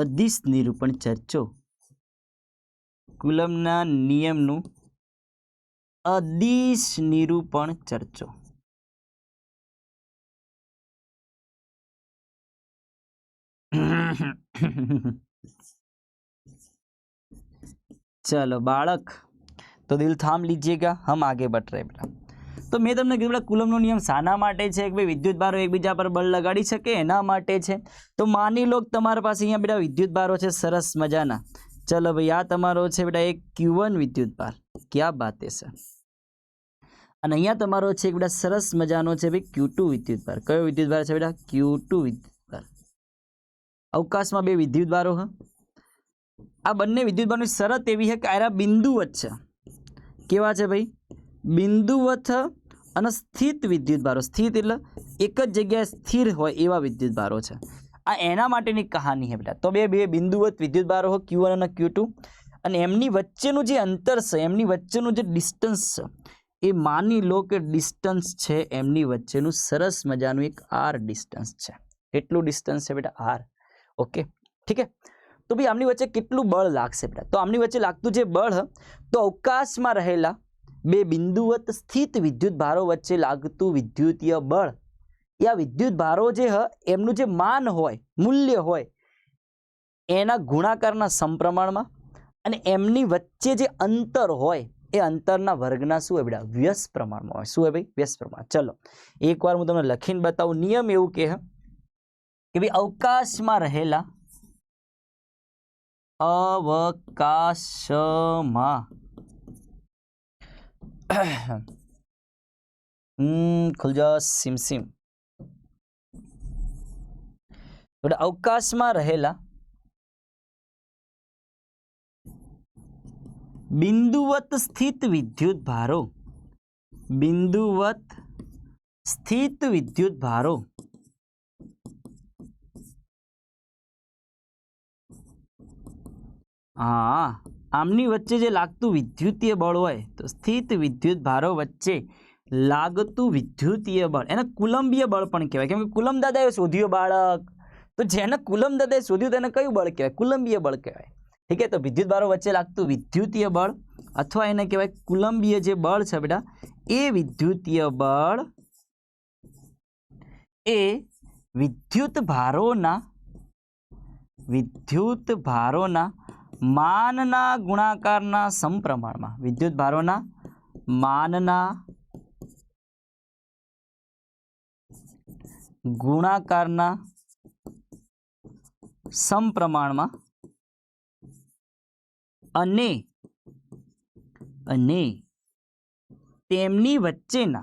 અદિશ નિરૂપણ ચર્ચો. કુલમના નિયમનું અદિશ નિરૂપણ ચર્ચો. चलो बालक, तो दिल थाम लीजिएगा, हम आगे बढ़ रहे बेटा। तो मैं તમને કીધું બેટા કુલમનો નિયમ શાના માટે છે કે ભાઈ વિદ્યુત ભારો એકબીજા પર બળ લગાડી શકે એના માટે છે। તો માની લો કે તમારા પાસે અહીંયા બેટા વિદ્યુત ભારો છે સરસ મજાના। ચલો ભાઈ આ તમારો છે બેટા એક Q1 વિદ્યુત ભાર, क्या बात है सर। અને અહીંયા તમારો છે બેટા સરસ મજાનો છે ભાઈ Q2 વિદ્યુત ભાર। કયો વિદ્યુત ભાર છે બેટા? Q2 વિદ્યુત ભાર। અવકાશમાં બે વિદ્યુત ભારો હ। આ બંને વિદ્યુત ભારોની શરત એવી છે કે આરા બિંદુવત છે। કેવા છે ભાઈ? બિંદુવત અને સ્થિત વિદ્યુત ભારો। સ્થિત એટલે એક જ જગ્યાએ સ્થિર હોય એવા વિદ્યુત ભારો છે। આ એના માટેની કહાની છે બેટા। તો બે બિંદુવત વિદ્યુત ભારો હોય Q1 અને Q2, અને એમની વચ્ચેનું જે અંતર છે, એમની વચ્ચેનું જે ડિસ્ટન્સ છે, એ માની લો કે ડિસ્ટન્સ છે એમની વચ્ચેનું સરસ મજાનું એક આર ડિસ્ટન્સ છે। કેટલું ડિસ્ટન્સ છે બેટા? આર। ઓકે, ઠીક है। તો ભાઈ આમની વચ્ચે કેટલું બળ લાગશે બેટા? તો આમની વચ્ચે લાગતું જે બળ તો અવકાશમાં રહેલા બે બિંદુવત સ્થિત વિદ્યુત ભારો વચ્ચે લાગતું વિદ્યુતીય બળ, એ આ વિદ્યુત ભારો જે હ એમનું જે માન હોય, મૂલ્ય હોય, એના ગુણાકારના સમપ્રમાણમાં, અને એમની વચ્ચે જે અંતર હોય એ અંતરના વર્ગના શું હોય બેટા? વ્યસ્ત પ્રમાણમાં હોય। શું હોય ભાઈ? વ્યસ્ત પ્રમાણ। ચલો એકવાર હું તમને લખીને બતાવું। નિયમ એવું કહે કે ભાઈ અવકાશમાં રહેલા खुल जा सिम सिम। अवकाशમાં રહેલા બિંદુવત સ્થિત વિદ્યુત ભારો, બિંદુવત સ્થિત વિદ્યુત ભારો हाँ आमनी वच्चे जे लागतु विद्युतीय बळ होय तो स्थित विद्युत भारो वच्चे लागतु विद्युतीय बळ एने कूलम्बीय बळ पण कहेवाय। केम के कूलम दादाए शोध्यो बाळक, तो जेने कूलम दादाए शोध्यो तेने कयुं बळ कहेवाय? कूलम्बीय बळ कहेवाय। ठीक है, तो विद्युत भारो वच्चे लागतु विद्युतीय बळ अथवा एने कहेवाय कूलम्बीय जे बळ छे बेटा, ए विद्युतीय बळ ए विद्युत भारोना मानना गुणाकारना समप्रमाणमां, विद्युत भारोना मानना गुणाकारना समप्रमाणमां अने तेमनी वच्चेना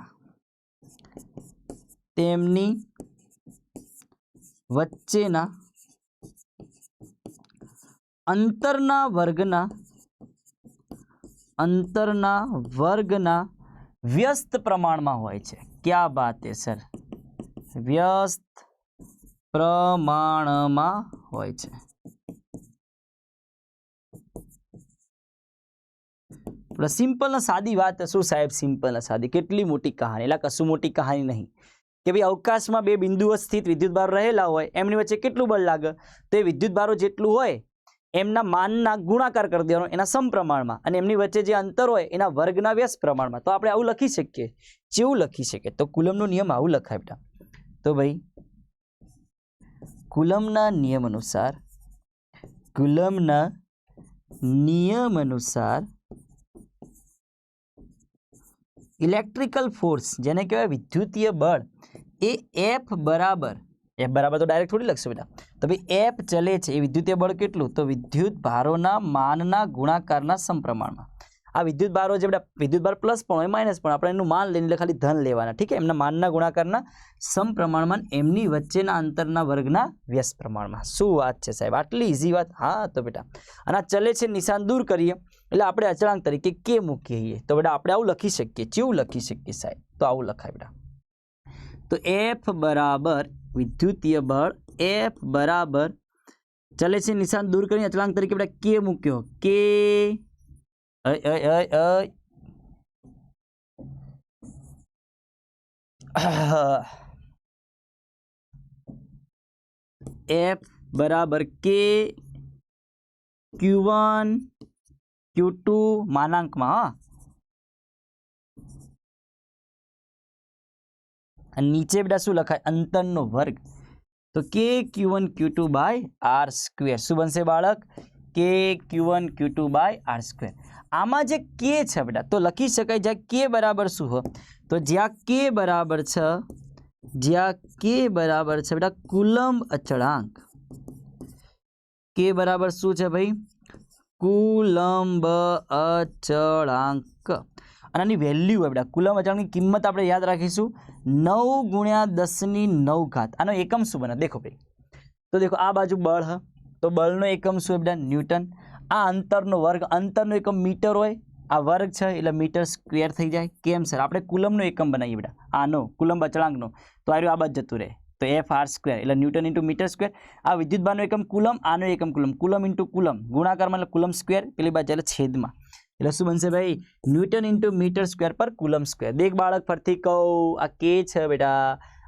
अंतरना वर्गना व्यस्त प्रमाणमां होय छे। क्या बात है सर? व्यस्त प्रमाणमां होय छे। सिंपल ने सादी बात शू साहेब? सिंपल ने सादी केटली मोटी कहानी, એટલે કશું મોટી કહાની નહીં કે ભાઈ અવકાશમાં બે બિંદુઓ સ્થિત વિદ્યુત ભાર રહેલા હોય, એમની વચ્ચે કેટલું બળ લાગે? તો એ વિદ્યુત ભારો જેટલું હોય એમના માનના ગુણાકાર કરી દેવાનો એના સમપ્રમાણમાં, અને એમની વચ્ચે જે અંતર હોય એના વર્ગના વ્યસ્ત પ્રમાણમાં। તો આપણે આવું લખી શકીએ। કેવું લખી શકીએ? તો કુલમનો નિયમ આવું લખાય બેટા। તો ભાઈ કુલમના નિયમ અનુસાર इलेक्ट्रिकल फोर्स जेने कहेवाय विद्युतीय बळ ए F बराबर तो डायरेक्ट थोड़ी लखशो बेटा। तो भाई F चले छे ए विद्युतीय बळ केटलुं? तो विद्युत भारोना मानना गुणाकारना समप्रमाणमां। आ विद्युत भारो जे बेटा विद्युत भार प्लस पण होय माइनस पण आपणे एनुं मान लईने खाली धन लेवाना। ठीक है, एमना मानना गुणाकारना समप्रमाणमां एमनी वच्चेना अंतरना वर्गना व्यस्त प्रमाणमां। शुं वात छे साहेब? आटली इजी वात? हाँ तो बेटा અને આ ચલે છે નિશાન दूर करीए એટલે આપણે અચળાંક તરીકે કે મૂકીએ। તો બેટા આપણે આવું લખી શકીએ। કેવું લખી શકીએ સાહેબ? તો આવું લખાય બેટા। તો F બરાબર વિદ્યુતીય બળ F બરાબર ચલે છે નિશાન दूर કરીને અચળાંક તરીકે બેટા કે મૂક્યો। કે F बराबर के Q1 Q2 मानांक में। हाँ नीचे बेटा शू लखाय? अंतर नो वर्ग। તો KQ1Q2/r². શું બનશે બાળક? KQ1Q2/r². આમાં જે કે છે બેટા તો લખી શકાય જ્યાં કે બરાબર શું હોય તો જ્યાં કે બરાબર છે બેટા કુલંબ અચળાંક. કે બરાબર શું છે ભાઈ? કુલંબ અચળાંક. અને આની વેલ્યુ હોય બેટા કુલંબ અચળાંકની કિંમત આપણે યાદ રાખીશું 9 × 10⁹. આનો એકમ શું બને દેખો ભાઈ. તો દેખો આ બાજુ બળ હ તો બળનો એકમ શું હોય બેટા? ન્યૂટન. આ અંતરનો વર્ગ, અંતરનો એકમ મીટર હોય, આ વર્ગ છે એટલે મીટર સ્ક્વેર થઈ જાય. કેમ સર? આપણે કુલમનો એકમ બનાવીએ બેટા આનો કુલંબ અચળાંકનો તો આ બાજુ જતું રહે તો FR² એટલે ન્યૂટન ઇન્ટુ મીટર સ્ક્વેર. આ વિદ્યુતભારનો એકમ કુલમ, આનો એકમ કુલમ, કુલમ ઇન્ટુ કુલમ ગુણાકારમાં એટલે કુલમ સ્ક્વેર, પેલી બાજુ એટલે છેદમાં એટલે શું બનશે ભાઈ? ન્યૂટન ઇન્ટુ મીટર સ્ક્વેર પર કુલમ સ્ક્વેર. દેખ બાળક ફરથી કહું આ કે છે બેટા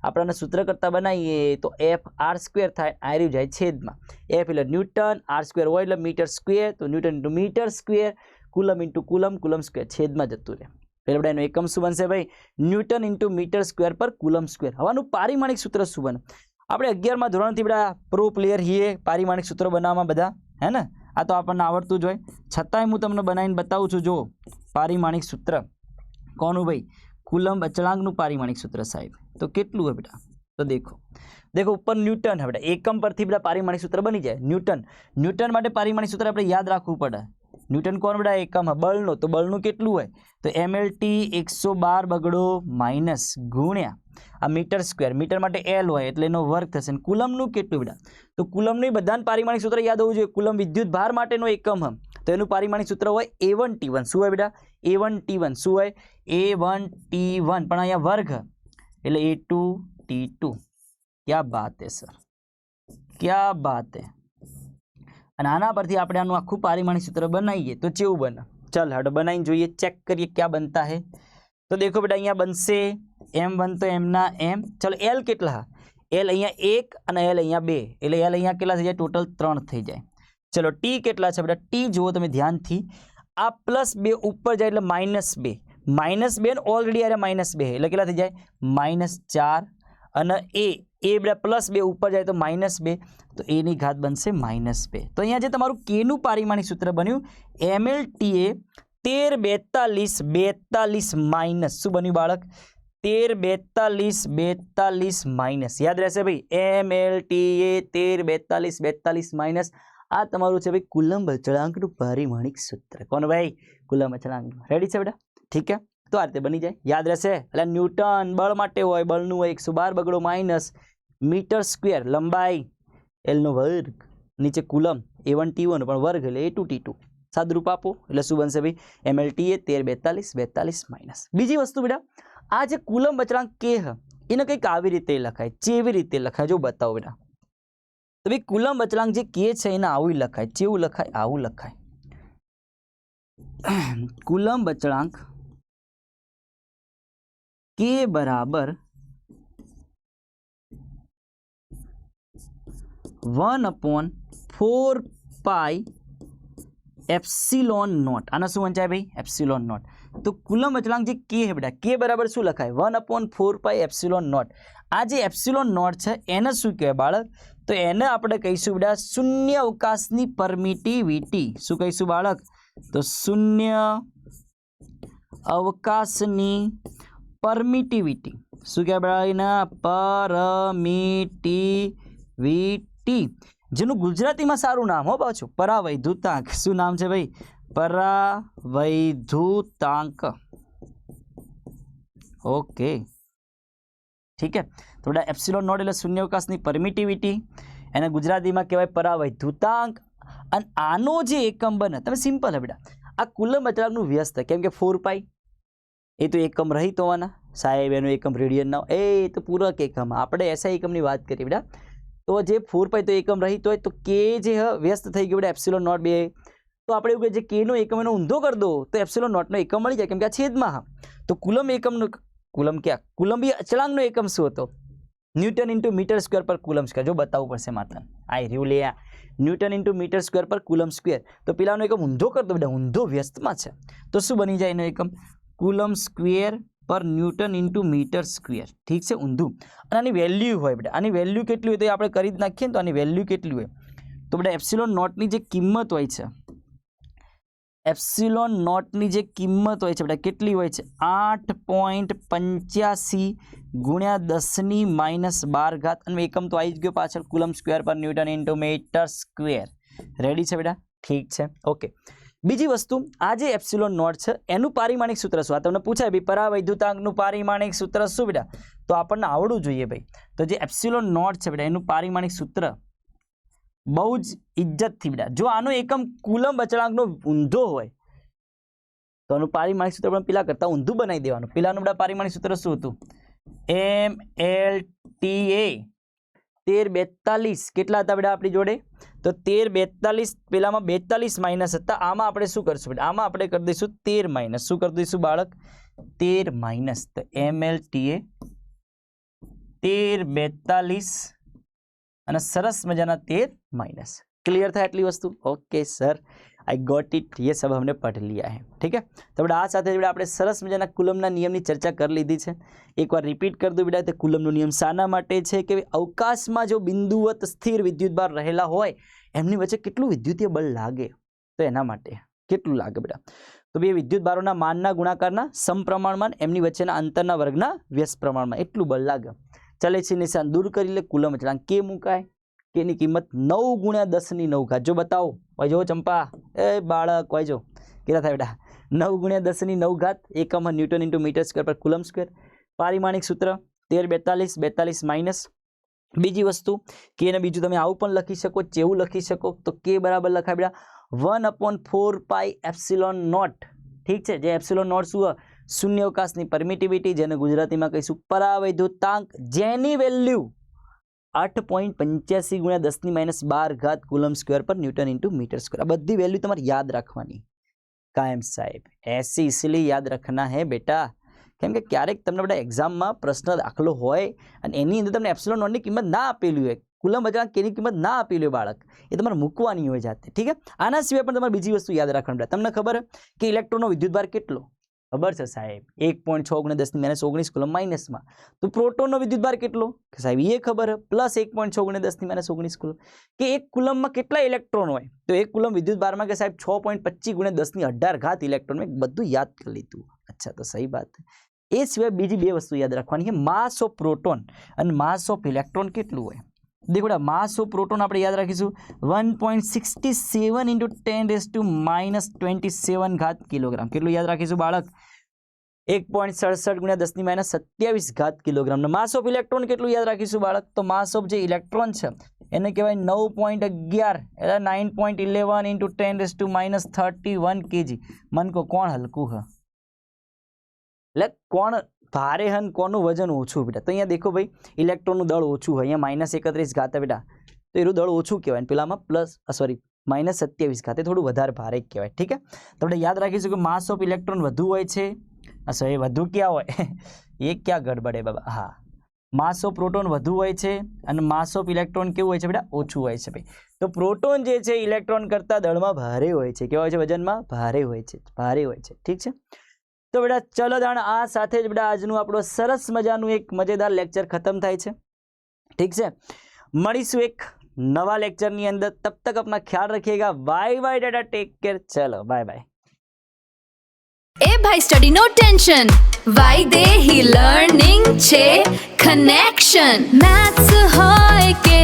આપણને સૂત્ર કરતા બનાવીએ તો FR² થાય, આર્યું જાય છેદમાં. F એટલે ન્યૂટન, R² હોય એટલે મીટર સ્ક્વેર તો newton into metre square, coulomb into coulomb, coulomb square છેદમાં જતું રહે. એટલે એનો એકમ શું બનશે ભાઈ? ન્યૂટન ઇન્ટુ મીટર સ્ક્વેર પર કુલમ સ્ક્વેર. હવાનું પારિમાણિક સૂત્ર શું બને? આપણે 11મા ધોરણથી બેટા પ્રો પ્લેયર છીએ પારિમાણિક સૂત્રો બનાવવામાં બધા, હે ને? આ તો આપણને આવડતું જ હોય, છતાંય હું તમને બનાવીને બતાવું છું. જો પારિમાણિક સૂત્ર કોનું ભાઈ? કુલંબ અચળાંકનું પારિમાણિક સૂત્ર સાહેબ. તો કેટલું હોય બેટા? તો દેખો ઉપર ન્યૂટન હે બેટા, એકમ પરથી બેટા પારિમાણિક સૂત્ર બની જાય. ન્યૂટન માટે પારિમાણિક સૂત્ર આપણે યાદ રાખવું પડે. ન્યૂટન કોણ બેટા? એકમ બળનો. તો બળનું કેટલું હોય? તો MLT 112 બગડો માઇનસ ગુણ્યા આ મીટર સ્ક્વેર. મીટર માટે L હોય એટલે એનો વર્ગ થશે. કુલમનું કેટલું બેટા? તો કુલમનું બધાને પારિમાણિક સૂત્ર યાદ હોવું જોઈએ. કુલમ વિદ્યુત ભાર માટેનો એકમ હમ તો એનું પારિમાણિક સૂત્ર હોય A1T1. શું હોય બેટા? A1T1. શું હોય? A1T1 પણ અહીંયા વર્ગ એટલે A2T2. ક્યા બાત હે સર, ક્યા બાત હે. અને આના પરથી આપણે આનું આખું પારિમાણિક સૂત્ર બનાવીએ તો કેવું બને? ચાલ હડો બનાવીને જોઈએ, ચેક કરીએ ક્યાં બનતા હે. તો દેખો બેટા અહીંયા બનશે M1 તો M ના M. ચલો L કેટલા? L અહીંયા 1 અને L અહીંયા 2 એટલે L અહીંયા કેટલા થઈ જાય? ટોટલ 3 થઈ જાય. ચલો T કેટલા છે બેટા? T જુઓ તમે ધ્યાનથી, આ +2 ઉપર જાય એટલે -2, -2 ને ઓલરેડી અરે -2 એટલે કેટલા થઈ જાય? -4 અને A બેટા +2 ઉપર જાય તો -2 તો A ની ઘાત બનશે -2. તો અહીંયા જે તમારું K નું પારિમાણિક સૂત્ર બન્યું MLTA 1342 માઇનસ શું બન્યું બાળક? 1342 માઇનસ. યાદ રહેશે ભાઈ MLTA 1342 માઇનસ. આ તમારું છે ભાઈ કુલંબ અચળાંકનું પારિમાણિક સૂત્ર. કોણ ભાઈ? કુલંબ અચળાંકનું. રેડી છે બેટા? ઠીક છે, તો આ રીતે બની જાય, યાદ રહેશે. એટલે ન્યૂટન બળ માટે હોય, બળનું હોય 112 બગડો માઇનસ મીટર સ્ક્વેર, લંબાઈ L નો વર્ગ, નીચે કુલમ A1T1 પણ વર્ગ એટલે A2T2. સાદરૂપ આપો એટલે શું બનશે ભાઈ? MLTA 1342 minus. બીજી વસ્તુ બેટા આ જે કુલંબ અચળાંક કે હ એને કંઈક આવી રીતે લખાય. કેવી રીતે લખાય જો બતાવો બેટા. તો ભાઈ કુલંબ અચળાંક જે કે છે એને આવું લખાય. કેવું લખાય? આવું લખાય. કુલંબ અચળાંક કે બરાબર 1/4π એપ્સિલોન નોટ. આને શું વંચાય ભાઈ? Epsilon not. તો કુલંબ અચળાંક જે કે હે બેટા કે બરાબર શું લખાય? 1/4π એપ્સિલોન નોટ. આ જે એપ્સિલોન નોટ છે એને શું કહેવાય બાળક? તો એને આપણે કહીશું બેટા શૂન્ય અવકાશની પરમિટિવિટી. શું કહીશું બાળક? તો શૂન્ય અવકાશની પરમિટિવિટી. શું કહેવાય એના? પરમિટિવિટી. જેનું ગુજરાતીમાં સારું નામ હો પાછું, પરાવૈધુતાંક. શું નામ છે ભાઈ? પરાવૈધુતાંક. ઓકે ઠીક है. તો બેટા એપ્સિલોન નોટ એટલે શૂન્યાવકાશની પરમિટિવિટી, એને ગુજરાતીમાં કહેવાય પરાવૈધુતાંક. અને આનો જે એકમ બને તમે સિમ્પલ હે બેટા આ કુલંબ અચળાંકનું વ્યસ્ત, કેમ કે 4π એ તો એકમ રહિત હોવાના સાહેબ, એનું એકમ રેડિયન ના એ તો પૂરક એકમ. આપણે એસઆઈ એકમની વાત કરીએ બેટા તો જે 4π તો એકમ રહિત હોય તો કે જે વ્યસ્ત થઈ ગયો બેટા એપ્સિલોન નોટ 2 તો આપણે એવું કહીએ જે કે નો એકમ એનો ઊંધો કરી દો તો એપ્સિલોન નોટનો એકમ મળી જાય, કેમ કે આ છેદમાં હા. તો કુલંબ એકમનો કુલંબીય અચળાંકનો એકમ શું હતો? ન્યૂટન ઇન્ટુ મીટર સ્ક્વેર પર કુલમ સ્ક્વેર. જો બતાવવું પડશે માત્ર આ રહ્યું લે ન્યૂટન ઇન્ટુ મીટર સ્ક્વેર પર કુલમ સ્ક્વેર. તો પેલાનો એકમ ઊંધો કરતો બેટા, ઊંધો વ્યસ્તમાં છે તો શું બની જાય એનો એકમ? કુલમ સ્ક્વેર પર ન્યૂટન ઇન્ટુ મીટર સ્ક્વેર. ઠીક છે, ઊંધું. અને આની વેલ્યુ હોય બેટા, આની વેલ્યુ કેટલી હોય તો આપણે કરી જ નાખીએ ને. તો આની વેલ્યુ કેટલી હોય તો બેટા એપ્સિલોન નોટની જે કિંમત હોય છે, એપ્સિલોન નોટની જે કિંમત હોય છે બેટા કેટલી હોય છે 8.85 ગુણ્યા 10⁻12. અને એકમ તો આવી જ ગયો પાછળ, કુલમ સ્ક્વેર પર newton into metre square. Ready છે બેટા? ઠીક છે, ઓકે. બીજી વસ્તુ, આ જે એપ્સિલોન નોટ છે એનું પારિમાણિક સૂત્ર શું? આ તમને પૂછાય ભાઈ પરાવૈદ્યુતાંકનું પારિમાણિક સૂત્ર શું બેટા? તો આપણને આવડવું જોઈએ ભાઈ. તો જે એપ્સિલોન નોટ છે બેટા એનું પારિમાણિક સૂત્ર બહુ જ ઇજ્જતથી બેટા, જો આનો એકમ કુલમ અચળાંકનો ઊંધો હોય તો આનું પારિમાણિક સૂત્ર પણ પેલા કરતા ઊંધું બનાવી દેવાનું. પેલાનું બેટા પારિમાણિક સૂત્ર શું હતું? MLTA 1342 કેટલા હતા બેટા આપણી જોડે? તો 1342, પેલામાં 42 માઇનસ હતા, આમાં આપણે શું કરશું બેટા? આમાં આપણે કરી દઈશું 13 માઇનસ. શું કરી દઈશું બાળક? 13 માઇનસ. તો MLTA 1342 અને સરસ મજાના 13 माइनस. क्लियर था એટલી વસ્તુ? Okay sir, I got it, ये सब हमने पढ़ लिया है. ठीक है, तो बेटा આ સાથે બેટા આપણે સરસ મજાના કુલમના નિયમની ચર્ચા કરી લીધી છે. એકવાર રિપીટ કરી દઉં બેટા, તે કુલમનો નિયમ શાના માટે છે કે અવકાશમાં જો બિંદુવત સ્થિર વિદ્યુતભાર રહેલા હોય એમની વચ્ચે કેટલું વિદ્યુતીય બળ લાગે, તો એના માટે કેટલું લાગે બેટા? તો બે વિદ્યુતભારોના માનના ગુણાકારના સમપ્રમાણમાં એમની વચ્ચેના અંતરના વર્ગના વ્યસ્ત પ્રમાણમાં એટલું બળ લાગે. ચલે છે નિશાન દૂર કરી લે, કુલમ અચળાંક કે મુકાય કે એની કિંમત 9 ગુણ્યા 10⁹. જો બતાવો વાંચો ચંપા, એ બાળક વાંચો કેટલા થાય બેટા? 9 ગુણ્યા 10⁹ એકમ ન્યૂટન ઇન્ટુ મીટર સ્ક્વેર પર કુલમ સ્ક્વેર. પારિમાણિક સૂત્ર 1342 42 માઇનસ. બીજી વસ્તુ કે એને બીજું તમે આવું પણ લખી શકો, જેવું લખી શકો તો કે બરાબર લખાય બેટા 1/4 પાઈ એપ્સિલોન નોટ. ઠીક છે, જે એપ્સિલોન નોટ શું? શૂન્ય અવકાશની પરમિટિવિટી, જેને ગુજરાતીમાં કહીશું પરાવૈદ્યુતાંક, જેની વેલ્યુ 8.85 ગુણ્યા 10⁻12 કુલમ સ્ક્વેર પર ન્यूटन इंटू मीटर स्क्वायर. આ બધી વેલ્યુ તમારે યાદ રાખવાની કાયમ સાહેબ. ऐसे इसलिए याद रखना है बेटा કેમ કે ક્યારેક તમને બેટા એક્ઝામમાં પ્રશ્ન દાખલો હોય અને એની અંદર તમને એપ્સિલોન નોટની કિંમત ના આપેલી હોય, કુલમ અચળાંક કેની કિંમત ના આપેલી હોય બાળક, એ તમારે મૂકવાની હોય જાતે. ઠીક છે, આના સિવાય પણ તમારે બીજી વસ્તુ યાદ રાખવાની બેટા. તમને ખબર કે ઇલેક્ટ્રોનનો વિદ્યુતભાર કેટલો? ખબર છે સાહેબ? 1.6 ગુણ્યા 10⁻19 કુલમ માઇનસમાં. તો પ્રોટોનનો વિદ્યુતભાર કેટલો? સાહેબ એ ખબર છે, પ્લસ 1.6 ગુણ્યા 10⁻19 કુલમ. કે એક કુલમમાં કેટલા ઇલેક્ટ્રોન હોય? તો એક કુલમ વિદ્યુતભારમાં કે સાહેબ 6.25 ગુણ્યા 10⁻18 ઇલેક્ટ્રોન. મેં બધું યાદ કરી લીધું. અચ્છા, તો સહી વાત. એ સિવાય બીજી બે વસ્તુ યાદ રાખવાની છે, માસ ઓફ પ્રોટોન અને માસ ઓફ ઇલેક્ટ્રોન કેટલું હોય. देखो बेटा मास ऑफ प्रोटॉन આપણે યાદ રાખીશું 1.67 × 10⁻27 घात किलोग्राम. કેટલું યાદ રાખીશું બાળક? 1.67 × 10⁻27 किलोग्राम. मास ऑफ इलेक्ट्रॉन કેટલું યાદ રાખીશું બાળક? તો માસ ઓફ જે ઇલેક્ટ્રોન છે એને કહેવાય 9.11 એટલે 9.11 × 10⁻31 kg. મન કો કોણ હલકું है? એટલે કોણ ભારે હન કોનું વજન ઓછું બેટા? તો અહીંયા દેખો ભાઈ ઇલેક્ટ્રોનનું દળ ઓછું હોય, અહીંયા -31 ઘાત બેટા, તો એનું દળ ઓછું કહેવાય, પેલામાં -27 ઘાત, થોડું વધારે ભારે કહેવાય. ઠીક છે, તો આપણે યાદ રાખીશું કે માસ ઓફ ઇલેક્ટ્રોન વધુ હોય છે. એ વધુ ક્યાં હોય? એ ક્યાં ગડબડ હે બાબા? હા, માસ ઓફ પ્રોટોન વધુ હોય છે અને માસ ઓફ ઇલેક્ટ્રોન કેવું હોય છે બેટા? ઓછું હોય છે ભાઈ. તો પ્રોટોન જે છે ઇલેક્ટ્રોન કરતાં દળમાં ભારે હોય છે. કેવા હોય છે? વજનમાં ભારે હોય છે, ભારે હોય છે. ઠીક છે, તો બેટા ચલો દાણ આ સાથે જ બેટા આજનું આપણું સરસ મજાનું એક મજેદાર લેક્ચર ખતમ થાય છે. ઠીક છે, મળીશું એક નવા લેક્ચરની અંદર. તબ તક अपना ख्याल रखिएगा. बाय बाय डाटा, टेक केयर. चलो बाय बाय. ए भाई study no tension, Vaidehi learning छे कनेक्शन. मैथ्स होय के